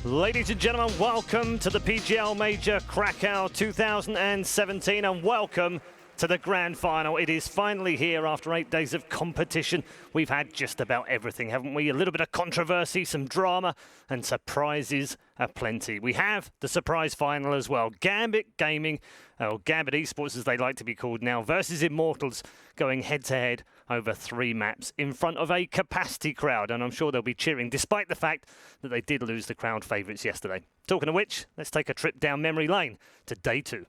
Ladies and gentlemen, welcome to the PGL Major Krakow 2017 and welcome to the grand final. It is finally here after 8 days of competition. We've had just about everything, haven't we? A little bit of controversy, some drama, and surprises aplenty. We have the surprise final as well. Gambit Gaming, or Gambit Esports as they like to be called now, versus Immortals, going head-to-head over 3 maps in front of a capacity crowd. And I'm sure they'll be cheering, despite the fact that they did lose the crowd favourites yesterday. Talking of which, let's take a trip down memory lane to day 2.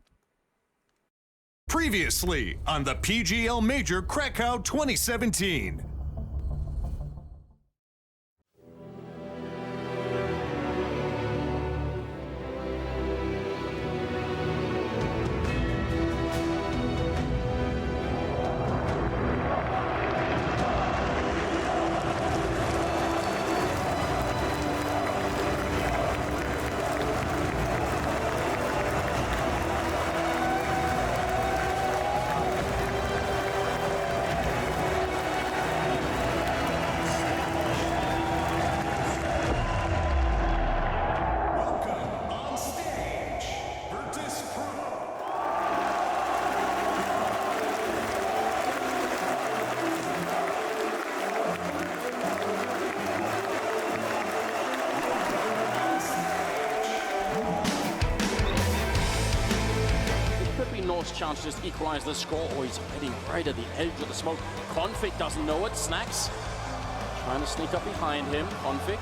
Previously on the PGL Major Krakow 2017. Chance to just equalize the score. Oh, he's hiding right at the edge of the smoke. Config doesn't know it. Snacks trying to sneak up behind him. Config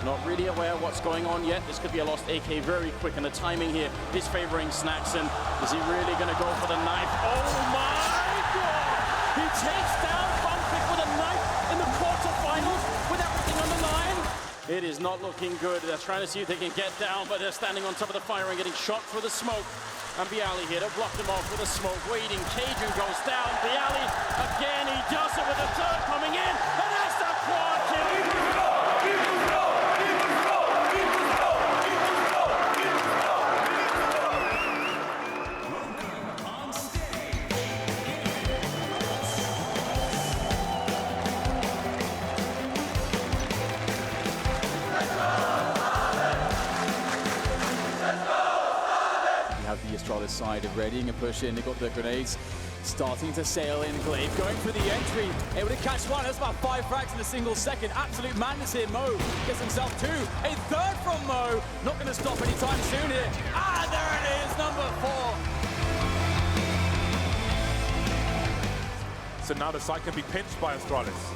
not really aware of what's going on yet. This could be a lost AK very quick, and the timing here is favoring Snacks. And is he really going to go for the knife? Oh my God! He takes down Config with a knife in the quarterfinals with everything on the line. It is not looking good. They're trying to see if they can get down, but they're standing on top of the fire and getting shot through the smoke. And Bialy here to block them off with a smoke, waiting. Cajun goes down. Bialy again, he does it with a third coming in, and that's the quad kill. The Astralis side of readying a push in. They got the grenades starting to sail in. Glaive going for the entry, able to catch one. That's about 5 frags in a single second. Absolute madness here. Mo gets himself 2. A third from Mo. Not going to stop anytime soon here. Ah, there it is, number 4. So now the site can be pinched by Astralis.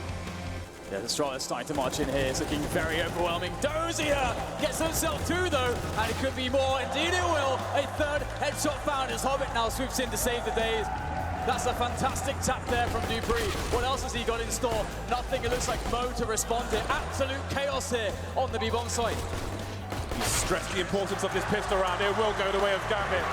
Yeah, the Astralis starting to march in here. It's looking very overwhelming. Dozier gets himself 2 though, and it could be more. Indeed it will. A third headshot found as Hobbit now swoops in to save the day. That's a fantastic tap there from Dupree. What else has he got in store? Nothing. It looks like Mo to respond to. Absolute chaos here on the B-bomb site. He stressed the importance of this pistol round. It will go the way of Gambit.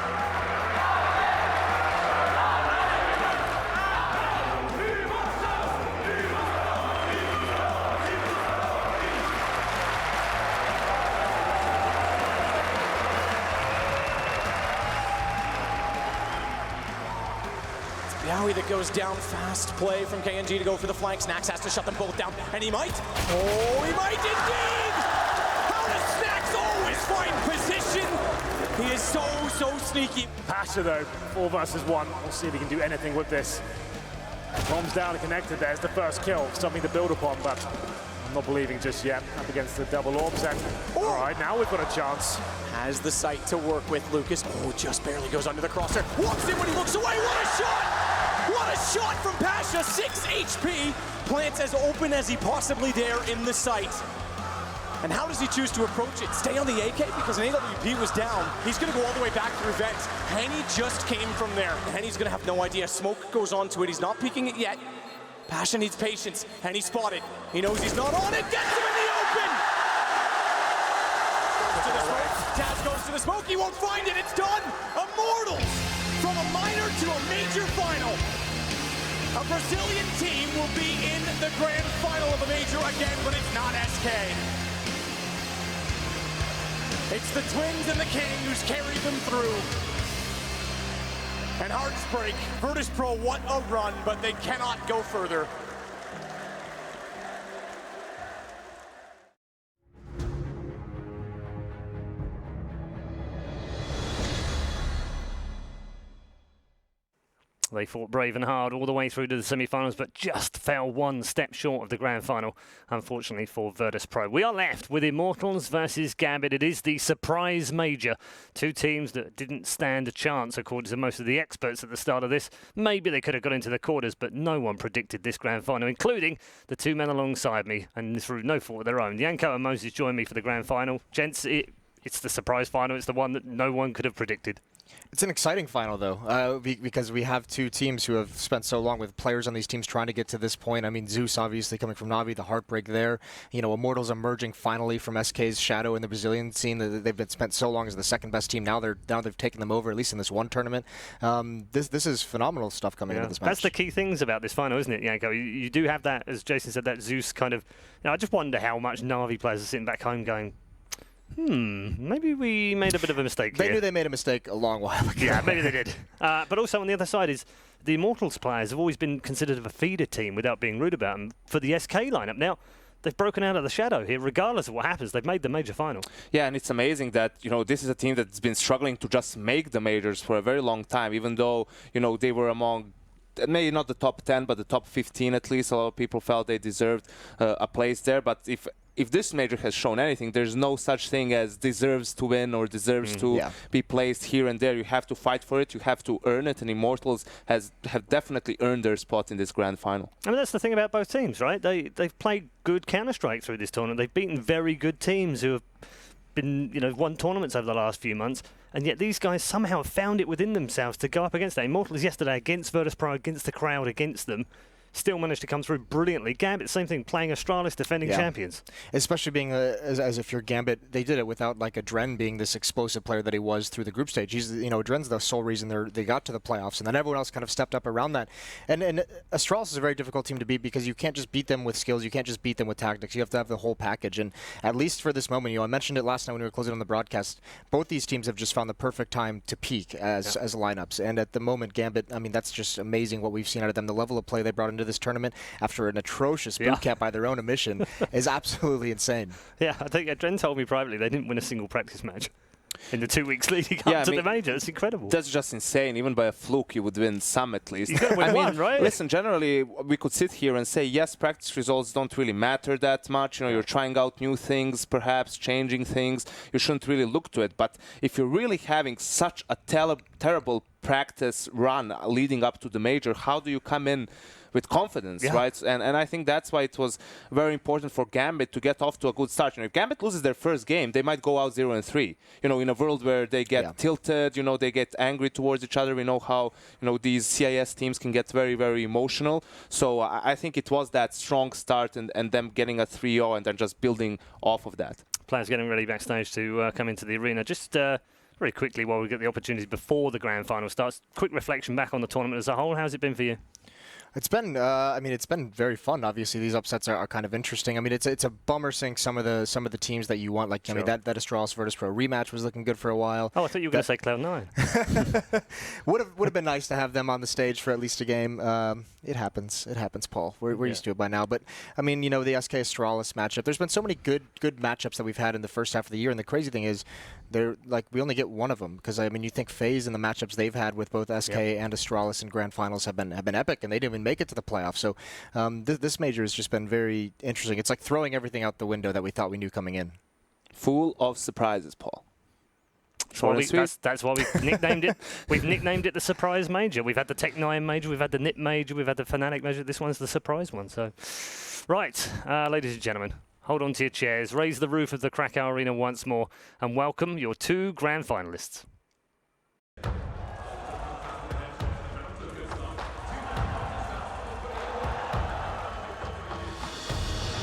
Bialy that goes down, fast play from KNG to go for the flank. Snacks has to shut them both down, and he might. Oh, he might indeed! How does Snacks always find position? He is so sneaky. Pasha though, 4 versus 1. We'll see if he can do anything with this. Bombs down and connected. There's the first kill, something to build upon, but I'm not believing just yet. Up against the double orbs, and all right, now we've got a chance. Has the sight to work with Lucas. Oh, just barely goes under the crosshair. Walks in when he looks away. What a shot! What a shot from Pasha. 6 HP. Plants as open as he possibly dare in the sight. And how does he choose to approach it? Stay on the AK because an AWP was down. He's going to go all the way back through vents. Henny just came from there. Henny's going to have no idea. Smoke goes onto it. He's not peeking it yet. Pasha needs patience. Henny spotted. He knows he's not on it. Gets him in the open. Goes to the smoke. Taz goes to the smoke. He won't find it. It's done. Immortals from a minor to a major final. A Brazilian team will be in the grand final of a major again, but it's not SK. It's the Twins and the King who's carried them through. And hearts break. Virtus Pro, what a run, but they cannot go further. They fought brave and hard all the way through to the semi-finals, but just fell one step short of the grand final, unfortunately for Virtus.pro. We are left with Immortals versus Gambit. It is the surprise major. Two teams that didn't stand a chance, according to most of the experts at the start of this. Maybe they could have got into the quarters, but no one predicted this grand final, including the two men alongside me, and through no fault of their own. Yanko and Moses join me for the grand final. Gents, it's the surprise final. It's the one that no one could have predicted. It's an exciting final, though, because we have two teams who have spent so long with players on these teams trying to get to this point. I mean, Zeus obviously coming from Navi, the heartbreak there. You know, Immortals emerging finally from SK's shadow in the Brazilian scene. They've been spent so long as the second best team. Now they've taken them over, at least in this one tournament. This is phenomenal stuff coming into this match. That's the key things about this final, isn't it, Yanko? You do have that, as Jason said, that Zeus kind of. I just wonder how much Navi players are sitting back home going, maybe we made a bit of a mistake here. They knew they made a mistake a long while ago. Yeah, maybe they did. But also on the other side is the Immortals players have always been considered a feeder team without being rude about them for the SK lineup. Now, they've broken out of the shadow here. Regardless of what happens, they've made the major final. Yeah, and it's amazing that, this is a team that's been struggling to just make the majors for a very long time, even though, they were among maybe not the top 10, but the top 15 at least. A lot of people felt they deserved a place there. But if this major has shown anything, there's no such thing as deserves to win or deserves to be placed here and there. You have to fight for it. You have to earn it. And Immortals have definitely earned their spot in this grand final. I mean, that's the thing about both teams, right? They've played good Counter-Strike through this tournament. They've beaten very good teams who have been, won tournaments over the last few months. And yet these guys somehow have found it within themselves to go up against that. Immortals yesterday against Virtus.pro, against the crowd, against them. Still managed to come through brilliantly. Gambit, same thing, playing Astralis, defending champions. Especially being as if you're Gambit, they did it without like a Dren being this explosive player that he was through the group stage. He's, Dren's the sole reason they got to the playoffs, and then everyone else kind of stepped up around that. And Astralis is a very difficult team to beat because you can't just beat them with skills, you can't just beat them with tactics. You have to have the whole package. And at least for this moment, I mentioned it last night when we were closing on the broadcast. Both these teams have just found the perfect time to peak as lineups. And at the moment, Gambit, I mean, that's just amazing what we've seen out of them. The level of play they brought into this tournament after an atrocious boot camp by their own admission is absolutely insane. Yeah, I think Dren told me privately they didn't win a single practice match in the 2 weeks leading up to the major. It's incredible. That's just insane. Even by a fluke, you would win some at least. You got to win one, right? Listen, generally, we could sit here and say, yes, practice results don't really matter that much. You're trying out new things, perhaps changing things. You shouldn't really look to it. But if you're really having such a terrible practice run leading up to the major, how do you come in with confidence, right? And I think that's why it was very important for Gambit to get off to a good start. If Gambit loses their first game, they might go out 0-3. In a world where they get tilted, they get angry towards each other. We know how, these CIS teams can get very, very emotional. So I think it was that strong start and them getting a 3-0 and then just building off of that. Players getting ready backstage to come into the arena. Just very quickly, while we get the opportunity before the grand final starts, quick reflection back on the tournament as a whole. How's it been for you? It's been, it's been very fun. Obviously, these upsets are kind of interesting. I mean, it's a bummer seeing some of the teams that you want. Like, I mean, that Astralis Virtus.pro rematch was looking good for a while. Oh, I thought you were going to say Cloud9. would have been nice to have them on the stage for at least a game. It happens, Paul. We're used to it by now. But I mean, the SK Astralis matchup. There's been so many good matchups that we've had in the first half of the year, and the crazy thing is, we only get one of them because I mean, you think FaZe and the matchups they've had with both SK and Astralis in grand finals have been epic, and they didn't even make it to the playoffs. So this major has just been very interesting. It's like throwing everything out the window that we thought we knew coming in. Full of surprises, Paul. That's why we've nicknamed it. We've nicknamed it the surprise major. We've had the Tech9 major, we've had the NIP major, we've had the Fnatic major. This one's the surprise one. So, right, ladies and gentlemen, hold on to your chairs, raise the roof of the Krakow Arena once more, and welcome your two grand finalists.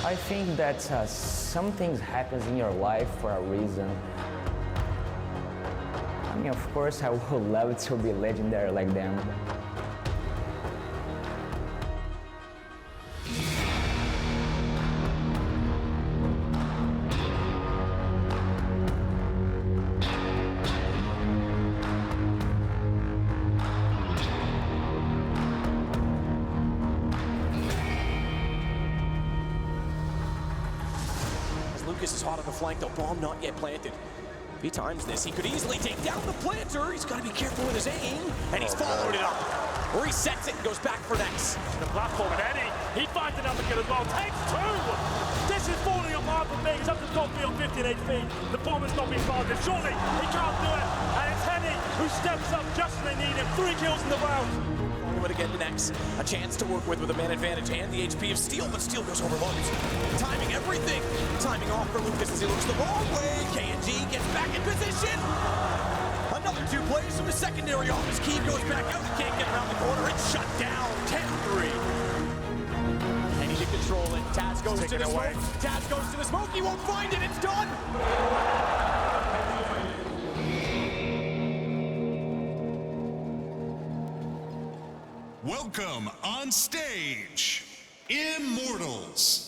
I think that some things happen in your life for a reason. I mean, of course, I would love to be legendary like them. Lucas is hot on the flank, though. Bomb not yet planted. If he times this, he could easily take down the planter. He's got to be careful with his aim, and he's followed it up. resets it, and goes back for next. The platform, and Eddie, he finds another kill as well. Takes two! This is falling apart for me. He's up to top three on 15 HP. The bomb has not been planted. Surely he can't do it. And it's Henny who steps up just when they need him. 3 kills in the round. But again to next, a chance to work with a man advantage and the HP of Steel, but Steel goes overlooked. Timing everything. Timing off for Lucas as he looks the wrong way. K&G gets back in position. Another 2 plays from the secondary office. Keeve goes back out. He can't get around the corner. It's shut down. 10-3. They need to control it. Taz goes to the smoke. Taz goes to the smoke. He won't find it. It's done. Welcome on stage, Immortals.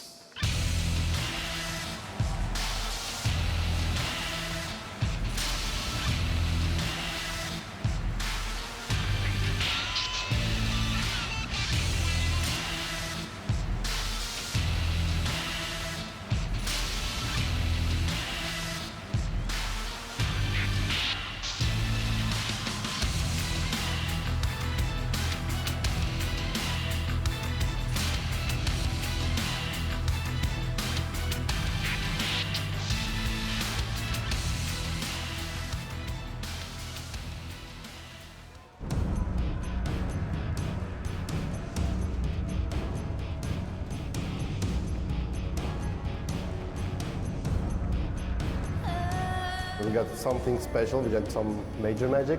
We got something special, we got some major magic.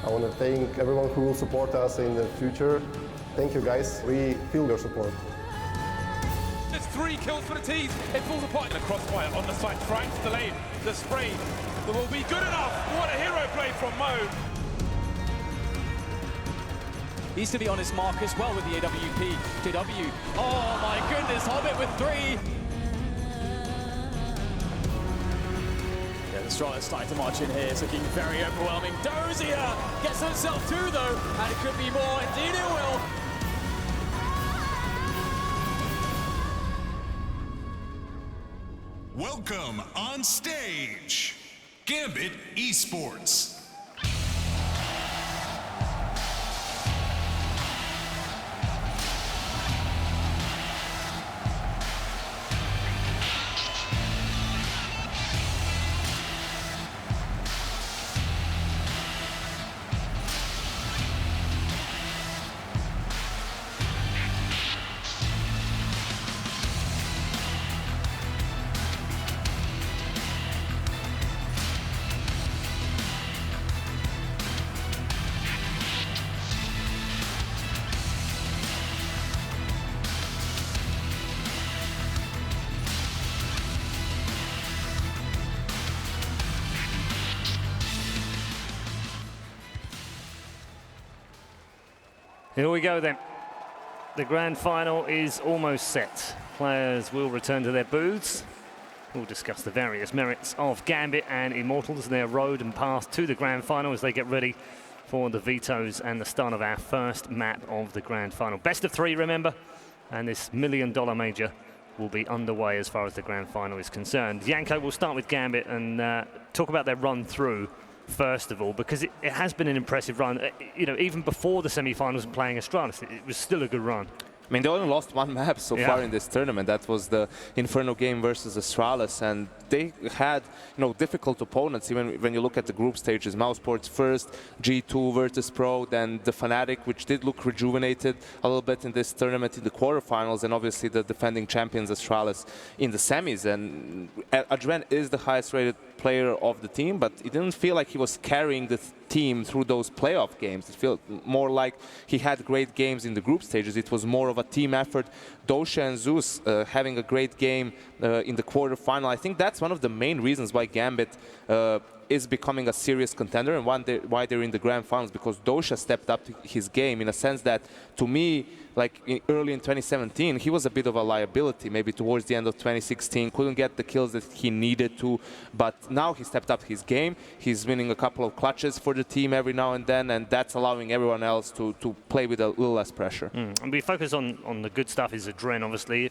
I want to thank everyone who will support us in the future. Thank you guys, we feel your support. There's 3 kills for the T's. It falls apart in a crossfire on the side, trying to delay the spray. That will be good enough. What a hero play from Mo. He's to be on his mark as well with the AWP. JW. Oh my goodness, Hobbit with 3. Yeah, the Strata's starting to march in here. It's looking very overwhelming. Dozier gets himself 2 though, and it could be more. Indeed it will. Welcome on stage, Gambit Esports. Here we go then. The grand final is almost set. Players will return to their booths. We'll discuss the various merits of Gambit and Immortals, their road and path to the grand final as they get ready for the vetoes and the start of our first map of the grand final. Best of 3, remember, and this $1 million major will be underway as far as the grand final is concerned. Janko, we'll start with Gambit and talk about their run through first of all, because it has been an impressive run. You know, even before the semi-finals and playing Astralis, it was still a good run. I mean, they only lost 1 map so far in this tournament. That was the Inferno game versus Astralis, and they had, you know, difficult opponents. Even when you look at the group stages, Mousesports first, G2, Virtus Pro, then the Fnatic, which did look rejuvenated a little bit in this tournament in the quarterfinals, and obviously the defending champions Astralis in the semis. And Adren is the highest-rated player of the team, but it didn't feel like he was carrying the team through those playoff games. It felt more like he had great games in the group stages. It was more of a team effort. Dosha and Zeus having a great game in the quarterfinal. I think that's one of the main reasons why Gambit is becoming a serious contender and why they're in the grand finals, because Doja stepped up his game in a sense that, to me, like early in 2017, he was a bit of a liability. Maybe towards the end of 2016, couldn't get the kills that he needed to. But now he stepped up his game. He's winning a couple of clutches for the team every now and then, and that's allowing everyone else to play with a little less pressure. And we focus on the good stuff. Is Adren, obviously.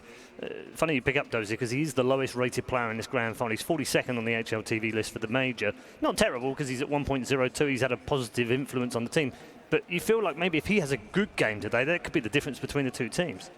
Funny you pick up Dozier, because he's the lowest rated player in this grand final. He's 42nd on the HLTV list for the major. Not terrible, because he's at 1.02. He's had a positive influence on the team. But you feel like maybe if he has a good game today, that could be the difference between the two teams.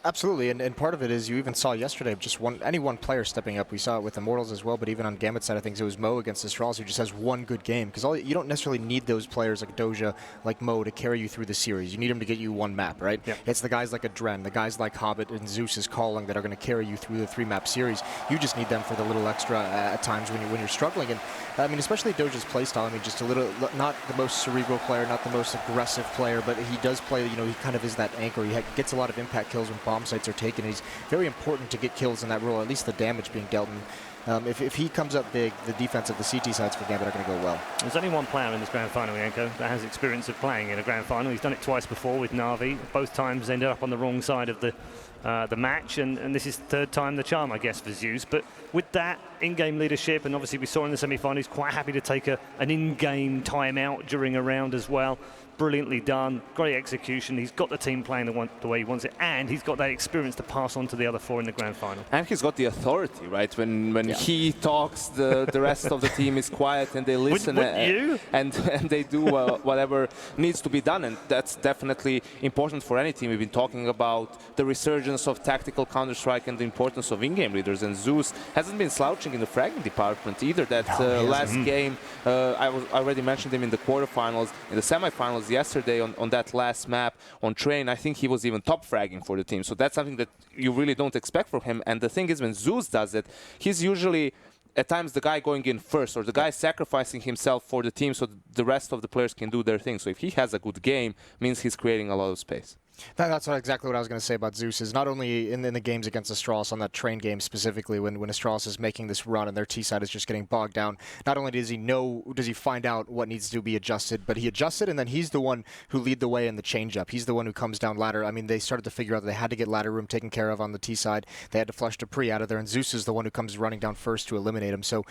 Absolutely, and part of it is you even saw yesterday just any one player stepping up. We saw it with Immortals as well, but even on Gambit side of things, it was Mo against Astralis who just has one good game. Because you don't necessarily need those players like Doja, like Mo, to carry you through the series. You need them to get you one map, right? Yep. It's the guys like Adren, the guys like Hobbit and Zeus is Calling that are going to carry you through the 3-map series. You just need them for the little extra at times when you're struggling. And I mean, especially Doja's playstyle. I mean, just a little, not the most cerebral player, not the most aggressive player, but he does play. He kind of is that anchor. He gets a lot of impact kills when bomb sites are taken. He's very important to get kills in that role, at least the damage being dealt. And if he comes up big, the defense of the CT sides for Gambit are going to go well. There's only one player in this grand final, Yanko, that has experience of playing in a grand final. He's done it twice before with Na'Vi. Both times ended up on the wrong side of the match, and this is third time the charm, I guess, for Zeus. But with that in-game leadership, and obviously we saw in the semi-final, he's quite happy to take an in-game timeout during a round as well. Brilliantly done, great execution. He's got the team playing the way he wants it, and he's got that experience to pass on to the other four in the grand final. And he's got the authority, right? When he talks, the rest of the team is quiet and they listen. And they do whatever needs to be done, and that's definitely important for any team. We've been talking about the resurgence of tactical Counter-Strike and the importance of in-game leaders, and Zeus hasn't been slouching in the fragging department either. That last game, I already mentioned him in the quarterfinals, in the semifinals yesterday on that last map on Train. I think he was even top fragging for the team. So that's something that you really don't expect from him. And the thing is, when Zeus does it, he's usually at times the guy going in first, or the guy sacrificing himself for the team so the rest of the players can do their thing. So if he has a good game, means he's creating a lot of space. That's exactly what I was going to say about Zeus. Is not only in the games against Astralis, on that Train game specifically, when Astralis is making this run and their T side is just getting bogged down, not only does he find out what needs to be adjusted, but he adjusted, and then he's the one who lead the way in the change-up. He's the one who comes down ladder. I mean, they started to figure out that they had to get ladder room taken care of on the T side. They had to flush Dupree out of there, and Zeus is the one who comes running down first to eliminate him. So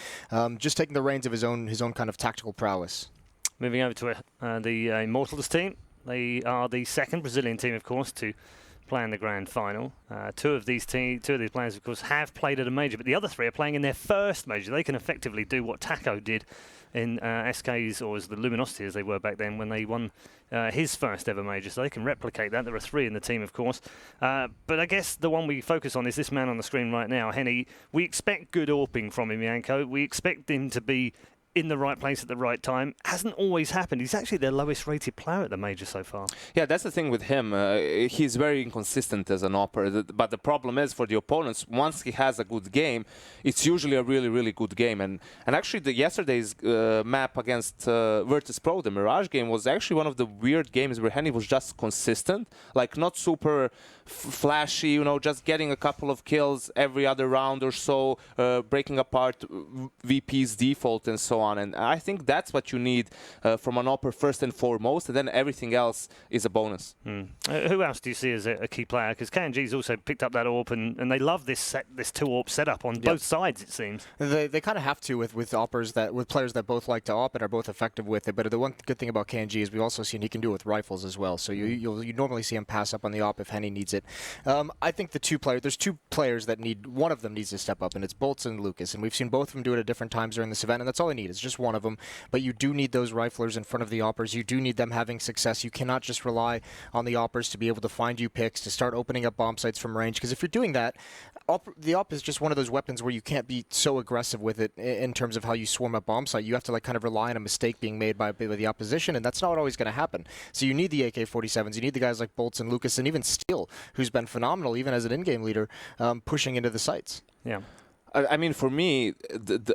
just taking the reins of his own kind of tactical prowess. Moving over to the Immortals team. They are the second Brazilian team, of course, to play in the grand final. Two of these players, of course, have played at a major, but the other three are playing in their first major. They can effectively do what Taco did in SK's, or as the Luminosity as they were back then, when they won his first ever major. So they can replicate that. There are three in the team, of course. But I guess the one we focus on is this man on the screen right now, Henny. We expect good AWPing from him, Yanko. We expect him to be in the right place at the right time. Hasn't always happened. He's actually their lowest rated player at the major so far. Yeah, that's the thing with him. He's very inconsistent as an AWPer. But the problem is for the opponents, once he has a good game, it's usually a really, really good game. And actually yesterday's map against Virtus Pro, the Mirage game, was actually one of the weird games where Henny was just consistent, like not super flashy, just getting a couple of kills every other round or so, breaking apart VP's default and so on. And I think that's what you need from an AWPer first and foremost, and then everything else is a bonus. Who else do you see as a key player? Because KNG's also picked up that AWP, and they love this two AWP setup on both sides, it seems. They kind of have to with AWPers with players that both like to AWP and are both effective with it. But the one good thing about KNG is we've also seen he can do it with rifles as well. So you normally see him pass up on the AWP if Henny needs it. I think there's two players that one of them needs to step up, and it's Bolts and Lucas. And we've seen both of them do it at different times during this event, and that's all they need. It's just one of them. But you do need those riflers in front of the AWPers. You do need them having success. You cannot just rely on the AWPers to be able to find you picks, to start opening up bomb sites from range. Because if you're doing that, the AWP is just one of those weapons where you can't be so aggressive with it in terms of how you swarm a bomb site. You have to kind of rely on a mistake being made by the opposition, and that's not always going to happen. So you need the AK-47s. You need the guys like Bolts and Lucas, and even Steel, who's been phenomenal, even as an in-game leader, pushing into the sites. Yeah. I mean, for me,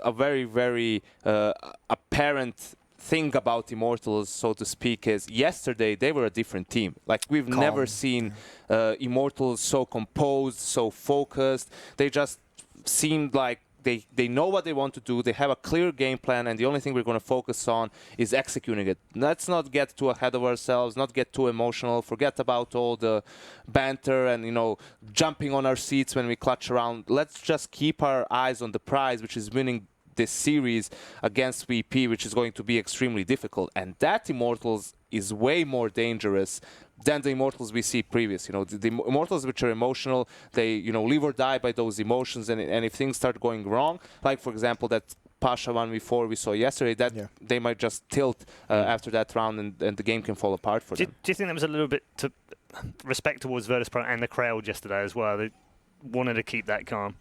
a very, very apparent thing about Immortals, so to speak, is yesterday they were a different team. Like, we've never seen Immortals so composed, so focused. They just seemed like they know what they want to do. They have a clear game plan, and the only thing we're going to focus on is executing it. Let's not get too ahead of ourselves, not get too emotional, forget about all the banter and, you know, jumping on our seats when we clutch around. Let's just keep our eyes on the prize, which is winning this series against VP, which is going to be extremely difficult. And that Immortals is way more dangerous than the Immortals we see previous. You know, the Immortals which are emotional, they, you know, live or die by those emotions, and if things start going wrong, like for example that Pasha 1v4 we saw yesterday, that they might just tilt after that round, and the game can fall apart for them. Do you think there was a little bit to respect towards Virtus.pro and the crowd yesterday as well? They wanted to keep that calm.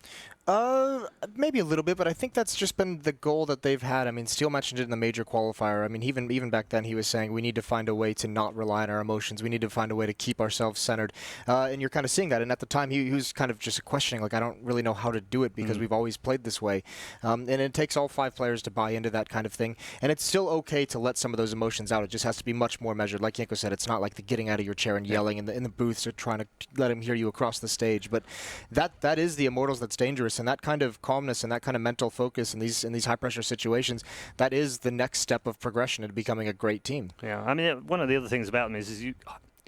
Maybe a little bit, but I think that's just been the goal that they've had. I mean, Steele mentioned it in the major qualifier. I mean, even back then he was saying we need to find a way to not rely on our emotions. We need to find a way to keep ourselves centered. And you're kind of seeing that. And at the time, he was kind of just questioning, like, I don't really know how to do it because we've always played this way. And it takes all 5 players to buy into that kind of thing. And it's still okay to let some of those emotions out. It just has to be much more measured. Like Yanko said, it's not like the getting out of your chair and yelling in the booths or trying to let him hear you across the stage. But that is the Immortals that's dangerous, and that kind of calmness and that kind of mental focus in these high pressure situations, that is the next step of progression into becoming a great team. Yeah, I mean, one of the other things about them is you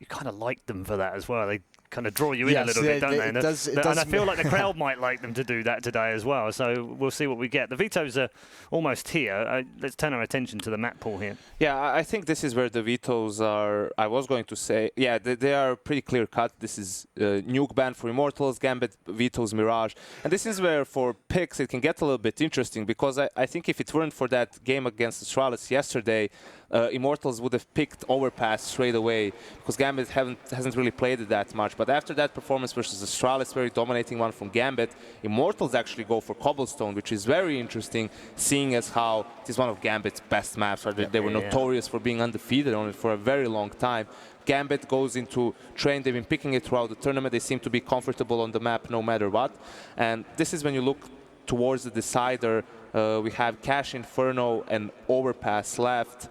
kind of like them for that as well. They kind of draw you in a little bit, don't they? And I feel like the crowd might like them to do that today as well. So we'll see what we get. The Vetoes are almost here. Let's turn our attention to the map pool here. Yeah, I think this is where the Vetoes are. I was going to say, yeah, they are pretty clear cut. This is Nuke ban for Immortals, Gambit, Vetoes, Mirage. And this is where for picks it can get a little bit interesting, because I think if it weren't for that game against Astralis yesterday, Immortals would have picked Overpass straight away, because Gambit hasn't really played it that much. But after that performance versus Astralis, very dominating one from Gambit, Immortals actually go for Cobblestone, which is very interesting, seeing as how it is one of Gambit's best maps. Right? They were notorious for being undefeated on it for a very long time. Gambit goes into Train. They've been picking it throughout the tournament. They seem to be comfortable on the map no matter what. And this is when you look towards the decider. We have Cash, Inferno, and Overpass left.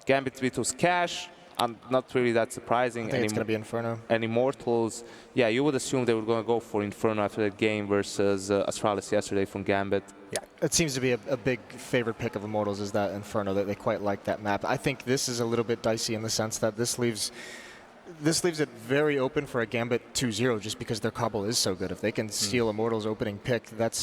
Gambit, Vetoes, Cash. Not really that surprising. I think it's going to be Inferno. And Immortals, yeah, you would assume they were going to go for Inferno after that game versus Astralis yesterday from Gambit. Yeah, it seems to be a big favorite pick of Immortals is that Inferno, that they quite like that map. I think this is a little bit dicey in the sense that this leaves it very open for a Gambit 2-0 just because their cobble is so good. If they can steal Immortals' opening pick, that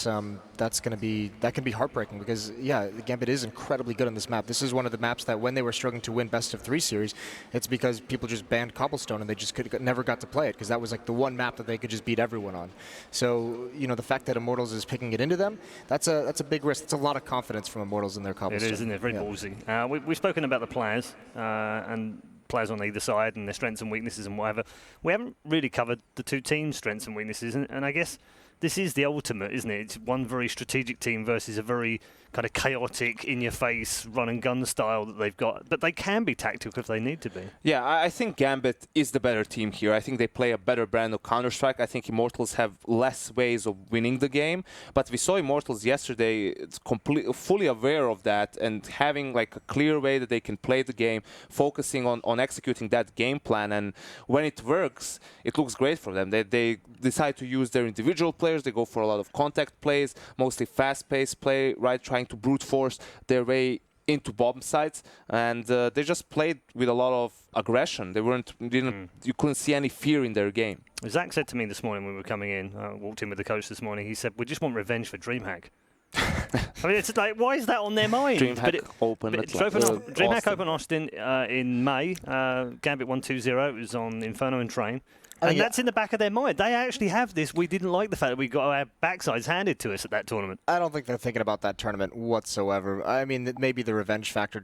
can be heartbreaking, because yeah, Gambit is incredibly good on this map. This is one of the maps that when they were struggling to win best of 3 series, it's because people just banned Cobblestone and they just never got to play it, because that was like the one map that they could just beat everyone on. So, you know, the fact that Immortals is picking it into them, that's a big risk. It's a lot of confidence from Immortals in their Cobblestone. It is, isn't it? Very ballsy. We've spoken about the players and players on either side and their strengths and weaknesses and whatever. We haven't really covered the 2 teams' strengths and weaknesses, and I guess this is the ultimate, isn't it? It's one very strategic team versus a very kind of chaotic, in-your-face, run-and-gun style that they've got. But they can be tactical if they need to be. Yeah, I think Gambit is the better team here. I think they play a better brand of Counter-Strike. I think Immortals have less ways of winning the game. But we saw Immortals yesterday fully aware of that and having like a clear way that they can play the game, focusing on executing that game plan. And when it works, it looks great for them. They decide to use their individual players. They go for a lot of contact plays, mostly fast-paced play, right? Trying to brute force their way into bomb sites, and they just played with a lot of aggression. You couldn't see any fear in their game. Zach said to me this morning when we were coming in, walked in with the coach this morning, he said, we just want revenge for DreamHack. I mean, it's like, why is that on their mind? DreamHack DreamHack Open Austin in May. Gambit 1-2-0. It was on Inferno and Train. And that's in the back of their mind. They actually have this. We didn't like the fact that we got our backsides handed to us at that tournament. I don't think they're thinking about that tournament whatsoever. I mean, maybe the revenge factor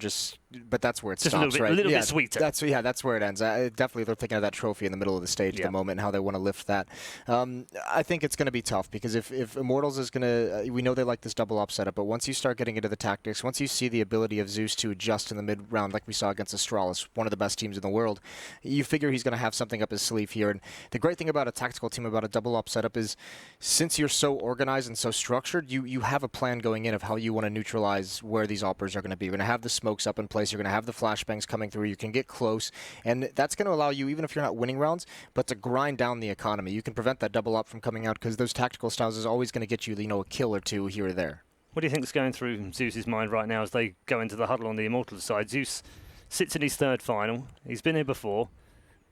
but that's where it stops, right? A little bit sweeter. That's where it ends. Definitely they're thinking of that trophy in the middle of the stage at the moment and how they want to lift that. I think it's going to be tough, because if Immortals is going to, we know they like this double op setup, but once you start getting into the tactics, once you see the ability of Zeus to adjust in the mid round like we saw against Astralis, one of the best teams in the world, you figure he's going to have something up his sleeve here. And the great thing about a tactical team, about a double up setup is, since you're so organized and so structured, you have a plan going in of how you want to neutralize where these operas are going to be. You're going to have the smokes up in place. You're going to have the flashbangs coming through. You can get close, and that's going to allow you, even if you're not winning rounds, but to grind down the economy. You can prevent that double up from coming out because those tactical styles is always going to get you, a kill or two here or there. What do you think is going through Zeus's mind right now as they go into the huddle on the Immortals side? Zeus sits in his third final. He's been here before.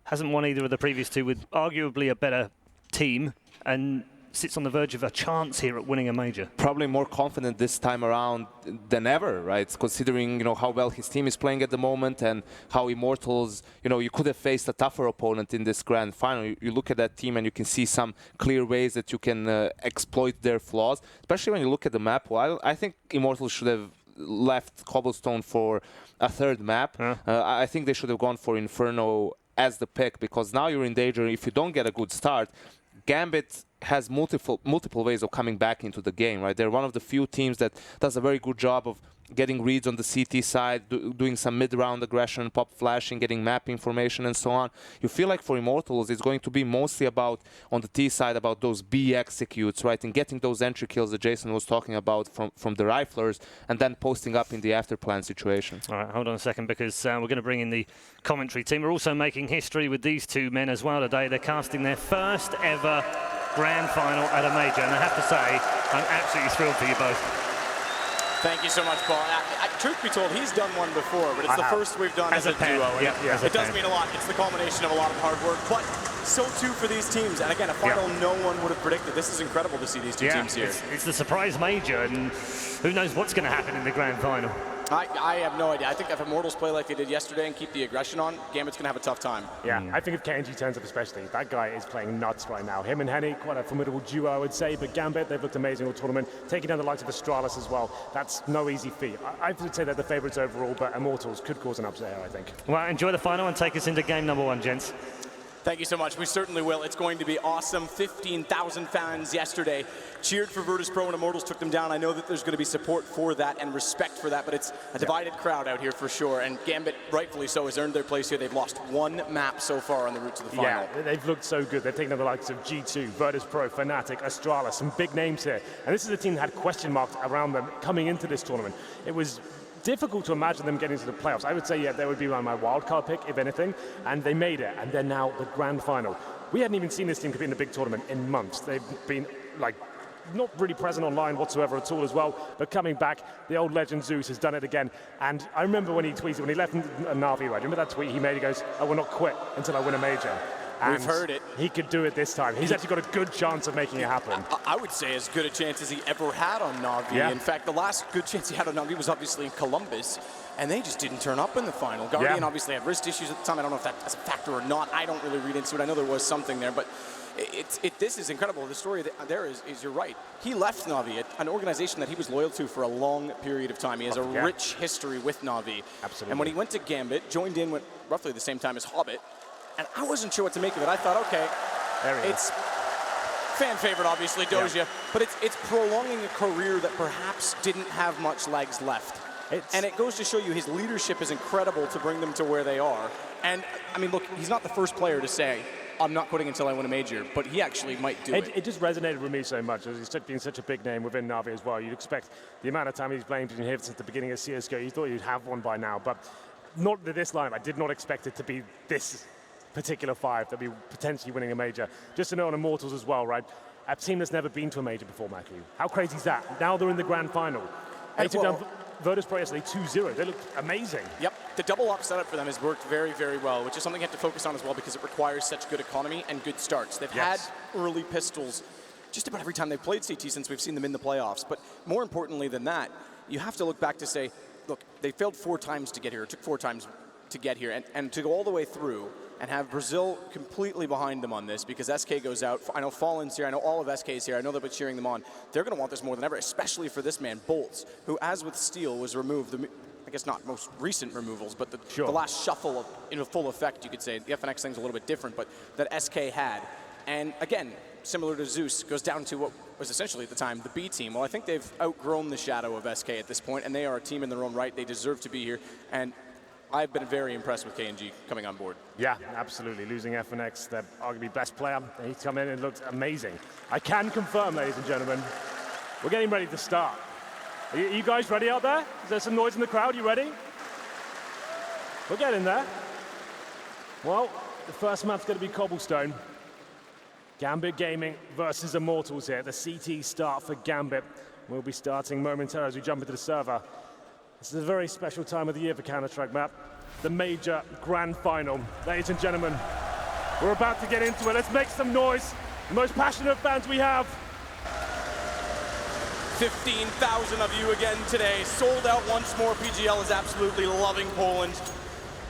Hasn't won either of the previous two with arguably a better team, and sits on the verge of a chance here at winning a major. Probably more confident this time around than ever, right? Considering, how well his team is playing at the moment and how Immortals, you could have faced a tougher opponent in this grand final. You look at that team and you can see some clear ways that you can exploit their flaws, especially when you look at the map. Well, I think Immortals should have left Cobblestone for a third map. I think they should have gone for Inferno as the pick, because now you're in danger if you don't get a good start. Gambit has multiple ways of coming back into the game, right? They're one of the few teams that does a very good job of getting reads on the CT side, doing some mid-round aggression, pop flashing, getting map information, and so on. You feel like for Immortals, it's going to be mostly about, on the T side, about those B executes, right? And getting those entry kills that Jason was talking about from the riflers, and then posting up in the after-plan situation. All right, hold on a second, because we're going to bring in the commentary team. We're also making history with these two men as well today. They're casting their first ever grand final at a major, and I have to say, I'm absolutely thrilled for you both. Thank you so much, Paul. Truth be told, he's done one before, but it's the first we've done as a duo. It does mean a lot. It's the culmination of a lot of hard work, but so too for these teams. And again, a final no one would have predicted. This is incredible to see these two teams here. It's the surprise major, and who knows what's going to happen in the grand final. I have no idea. I think if Immortals play like they did yesterday and keep the aggression on, Gambit's going to have a tough time. Yeah, I think if KNG turns up especially, that guy is playing nuts right now. Him and Henny, quite a formidable duo, I would say, but Gambit, they've looked amazing all tournament, taking down the likes of Astralis as well. That's no easy feat. I would say they're the favourites overall, but Immortals could cause an upset here, I think. Well, enjoy the final and take us into game number one, gents. Thank you so much. We certainly will. It's going to be awesome. 15,000 fans yesterday cheered for Virtus Pro when Immortals took them down. I know that there's going to be support for that and respect for that, but it's a divided crowd out here for sure. And Gambit, rightfully so, has earned their place here. They've lost one map so far on the route to the final. Yeah, they've looked so good. They've taken on the likes of G2, Virtus Pro, Fnatic, Astralis, some big names here. And this is a team that had question marks around them coming into this tournament. It was difficult to imagine them getting to the playoffs. I would say, they would be my wildcard pick, if anything, and they made it, and they're now the grand final. We hadn't even seen this team compete in a big tournament in months. They've been, not really present online whatsoever at all as well, but coming back, the old legend Zeus has done it again. And I remember when he tweeted, when he left Na'Vi, right? Remember that tweet he made? He goes, I will not quit until I win a major. And we've heard it. He could do it this time. He's actually got a good chance of making it happen. I would say as good a chance as he ever had on Na'Vi. Yeah. In fact, the last good chance he had on Na'Vi was obviously in Columbus, and they just didn't turn up in the final. Guardian obviously had wrist issues at the time. I don't know if that's a factor or not. I don't really read into it. I know there was something there, but this is incredible. The story there is you're right. He left Na'Vi, an organization that he was loyal to for a long period of time. He has a rich history with Na'Vi. Absolutely. And when he went to Gambit, joined in with roughly the same time as Hobbit, and I wasn't sure what to make of it. I thought, okay, it's fan favorite, obviously, Doja, but it's prolonging a career that perhaps didn't have much legs left. And it goes to show you his leadership is incredible to bring them to where they are. And, I mean, look, he's not the first player to say, I'm not quitting until I win a major, but he actually might do it. It just resonated with me so much. He's been such a big name within Na'Vi as well. You'd expect the amount of time he's playing between here since the beginning of CSGO, you thought you'd have one by now, but not this lineup. I did not expect it to be this particular five that be potentially winning a major. Just to know on Immortals as well, right? A team that's never been to a major before, Matthew. How crazy is that? Now they're in the grand final. They took down Virtus Pro yesterday 2-0. They look amazing. Yep, the double up setup for them has worked very, very well, which is something you have to focus on as well because it requires such good economy and good starts. They've had early pistols just about every time they've played CT since we've seen them in the playoffs. But more importantly than that, you have to look back to say, look, they failed 4 times to get here. It took 4 times to get here. And to go all the way through and have Brazil completely behind them on this because SK goes out. I know Fallen's here. I know all of SK is here. I know they've been cheering them on. They're going to want this more than ever, especially for this man, Bolts, who, as with Steel, was removed. I guess not most recent removals, but the last shuffle in full effect, you could say. The FNX thing's a little bit different, but that SK had. And again, similar to Zeus, goes down to what was essentially at the time the B team. Well, I think they've outgrown the shadow of SK at this point, and they are a team in their own right. They deserve to be here. And I've been very impressed with KNG coming on board. Yeah, absolutely. Losing FNX, their arguably best player. He's come in and looked amazing. I can confirm, ladies and gentlemen, we're getting ready to start. Are you guys ready out there? Is there some noise in the crowd? You ready? We're getting there. Well, the first map's going to be Cobblestone. Gambit Gaming versus Immortals here. The CT start for Gambit. We'll be starting momentarily as we jump into the server. This is a very special time of the year for Counter-Strike map. The major grand final. Ladies and gentlemen, we're about to get into it. Let's make some noise. The most passionate fans we have. 15,000 of you again today. Sold out once more. PGL is absolutely loving Poland.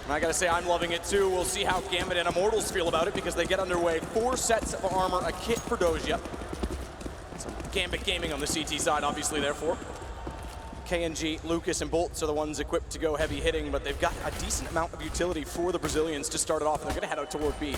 And I gotta say, I'm loving it too. We'll see how Gambit and Immortals feel about it because they get underway. 4 sets of armor, a kit for Dozia. Some Gambit Gaming on the CT side, obviously, therefore. KNG, Lucas, and Bolts are the ones equipped to go heavy hitting, but they've got a decent amount of utility for the Brazilians to start it off, and they're gonna head out toward B.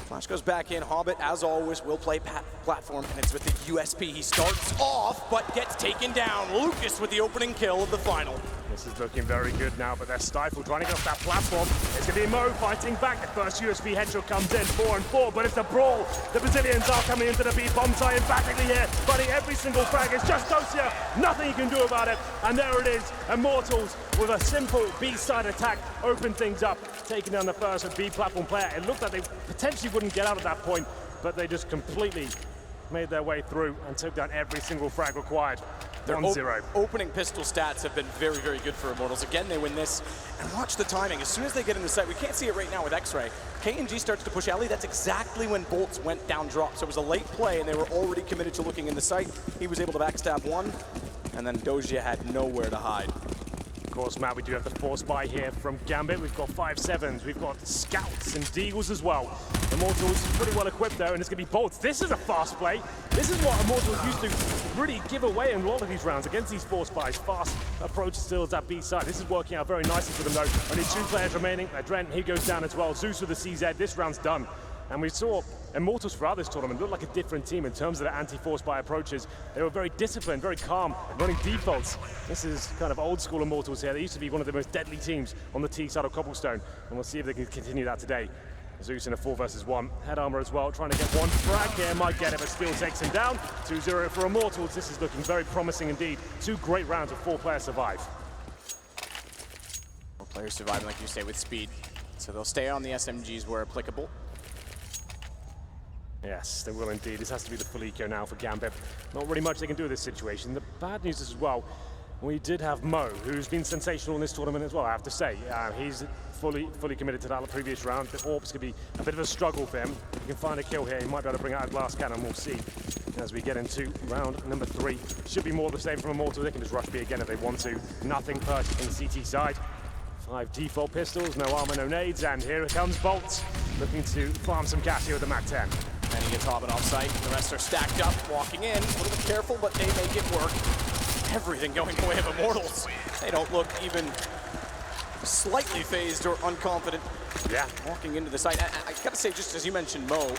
Flash goes back in. Hobbit, as always, will play platform, and it's with the USP. He starts off, but gets taken down. Lucas with the opening kill of the final. This is looking very good now, but they're stifled, trying to get off that platform. It's going to be Mo fighting back. The first USP headshot comes in, 4 and 4, but it's a brawl. The Brazilians are coming into the B. Bombtai emphatically here, fighting every single frag. It's just Dozia, nothing you can do about it. And there it is, Immortals with a simple B-side attack, open things up, taking down the first B platform player. It looked like they potentially wouldn't get out at that point, but they just completely made their way through and took down every single frag required. 1-0. Opening pistol stats have been very, very good for Immortals. Again, they win this. And watch the timing. As soon as they get in the site, we can't see it right now with X-Ray. KNG starts to push Ellie. That's exactly when Bolts went down drop. So it was a late play, and they were already committed to looking in the site. He was able to backstab one, and then Dozia had nowhere to hide. Of course, Matt, we do have the force buy here from Gambit. We've got 5-7s, we've got Scouts and Deagles as well. Immortals pretty well equipped though, and it's going to be Bolts. This is a fast play. This is what Immortals used to really give away in a lot of these rounds against these force buys. Fast approach still at B side. This is working out very nicely for them though. Only 2 players remaining. Adrent, he goes down as well. Zeus with the CZ. This round's done. And we saw Immortals throughout this tournament look like a different team in terms of their anti-force buy approaches. They were very disciplined, very calm, running defaults. This is kind of old school Immortals here. They used to be one of the most deadly teams on the T side of Cobblestone. And we'll see if they can continue that today. Zeus in a 4 versus 1. Head armor as well, trying to get one frag here. Might get it, but still takes him down. 2-0 for Immortals. This is looking very promising indeed. 2 great rounds with 4 players survive. 4 players surviving, like you say, with speed. So they'll stay on the SMGs where applicable. Yes, they will indeed. This has to be the full eco now for Gambit. Not really much they can do with this situation. The bad news is as well, we did have Mo, who's been sensational in this tournament as well, I have to say. He's fully committed to that previous round. The Orb's going to be a bit of a struggle for him. If he can find a kill here, he might be able to bring out a glass cannon, we'll see. As we get into round number 3. Should be more of the same from Immortals. They can just rush B again if they want to. Nothing purchased on the CT side. 5 default pistols, no armor, no nades, and here comes Bolt, looking to farm some cash here with the MAC-10. And he gets Hobbit off site. The rest are stacked up, walking in. A little bit careful, but they make it work. Everything going the way of Immortals. They don't look even slightly phased or unconfident. Yeah. Walking into the site. I gotta say, just as you mentioned, Mo,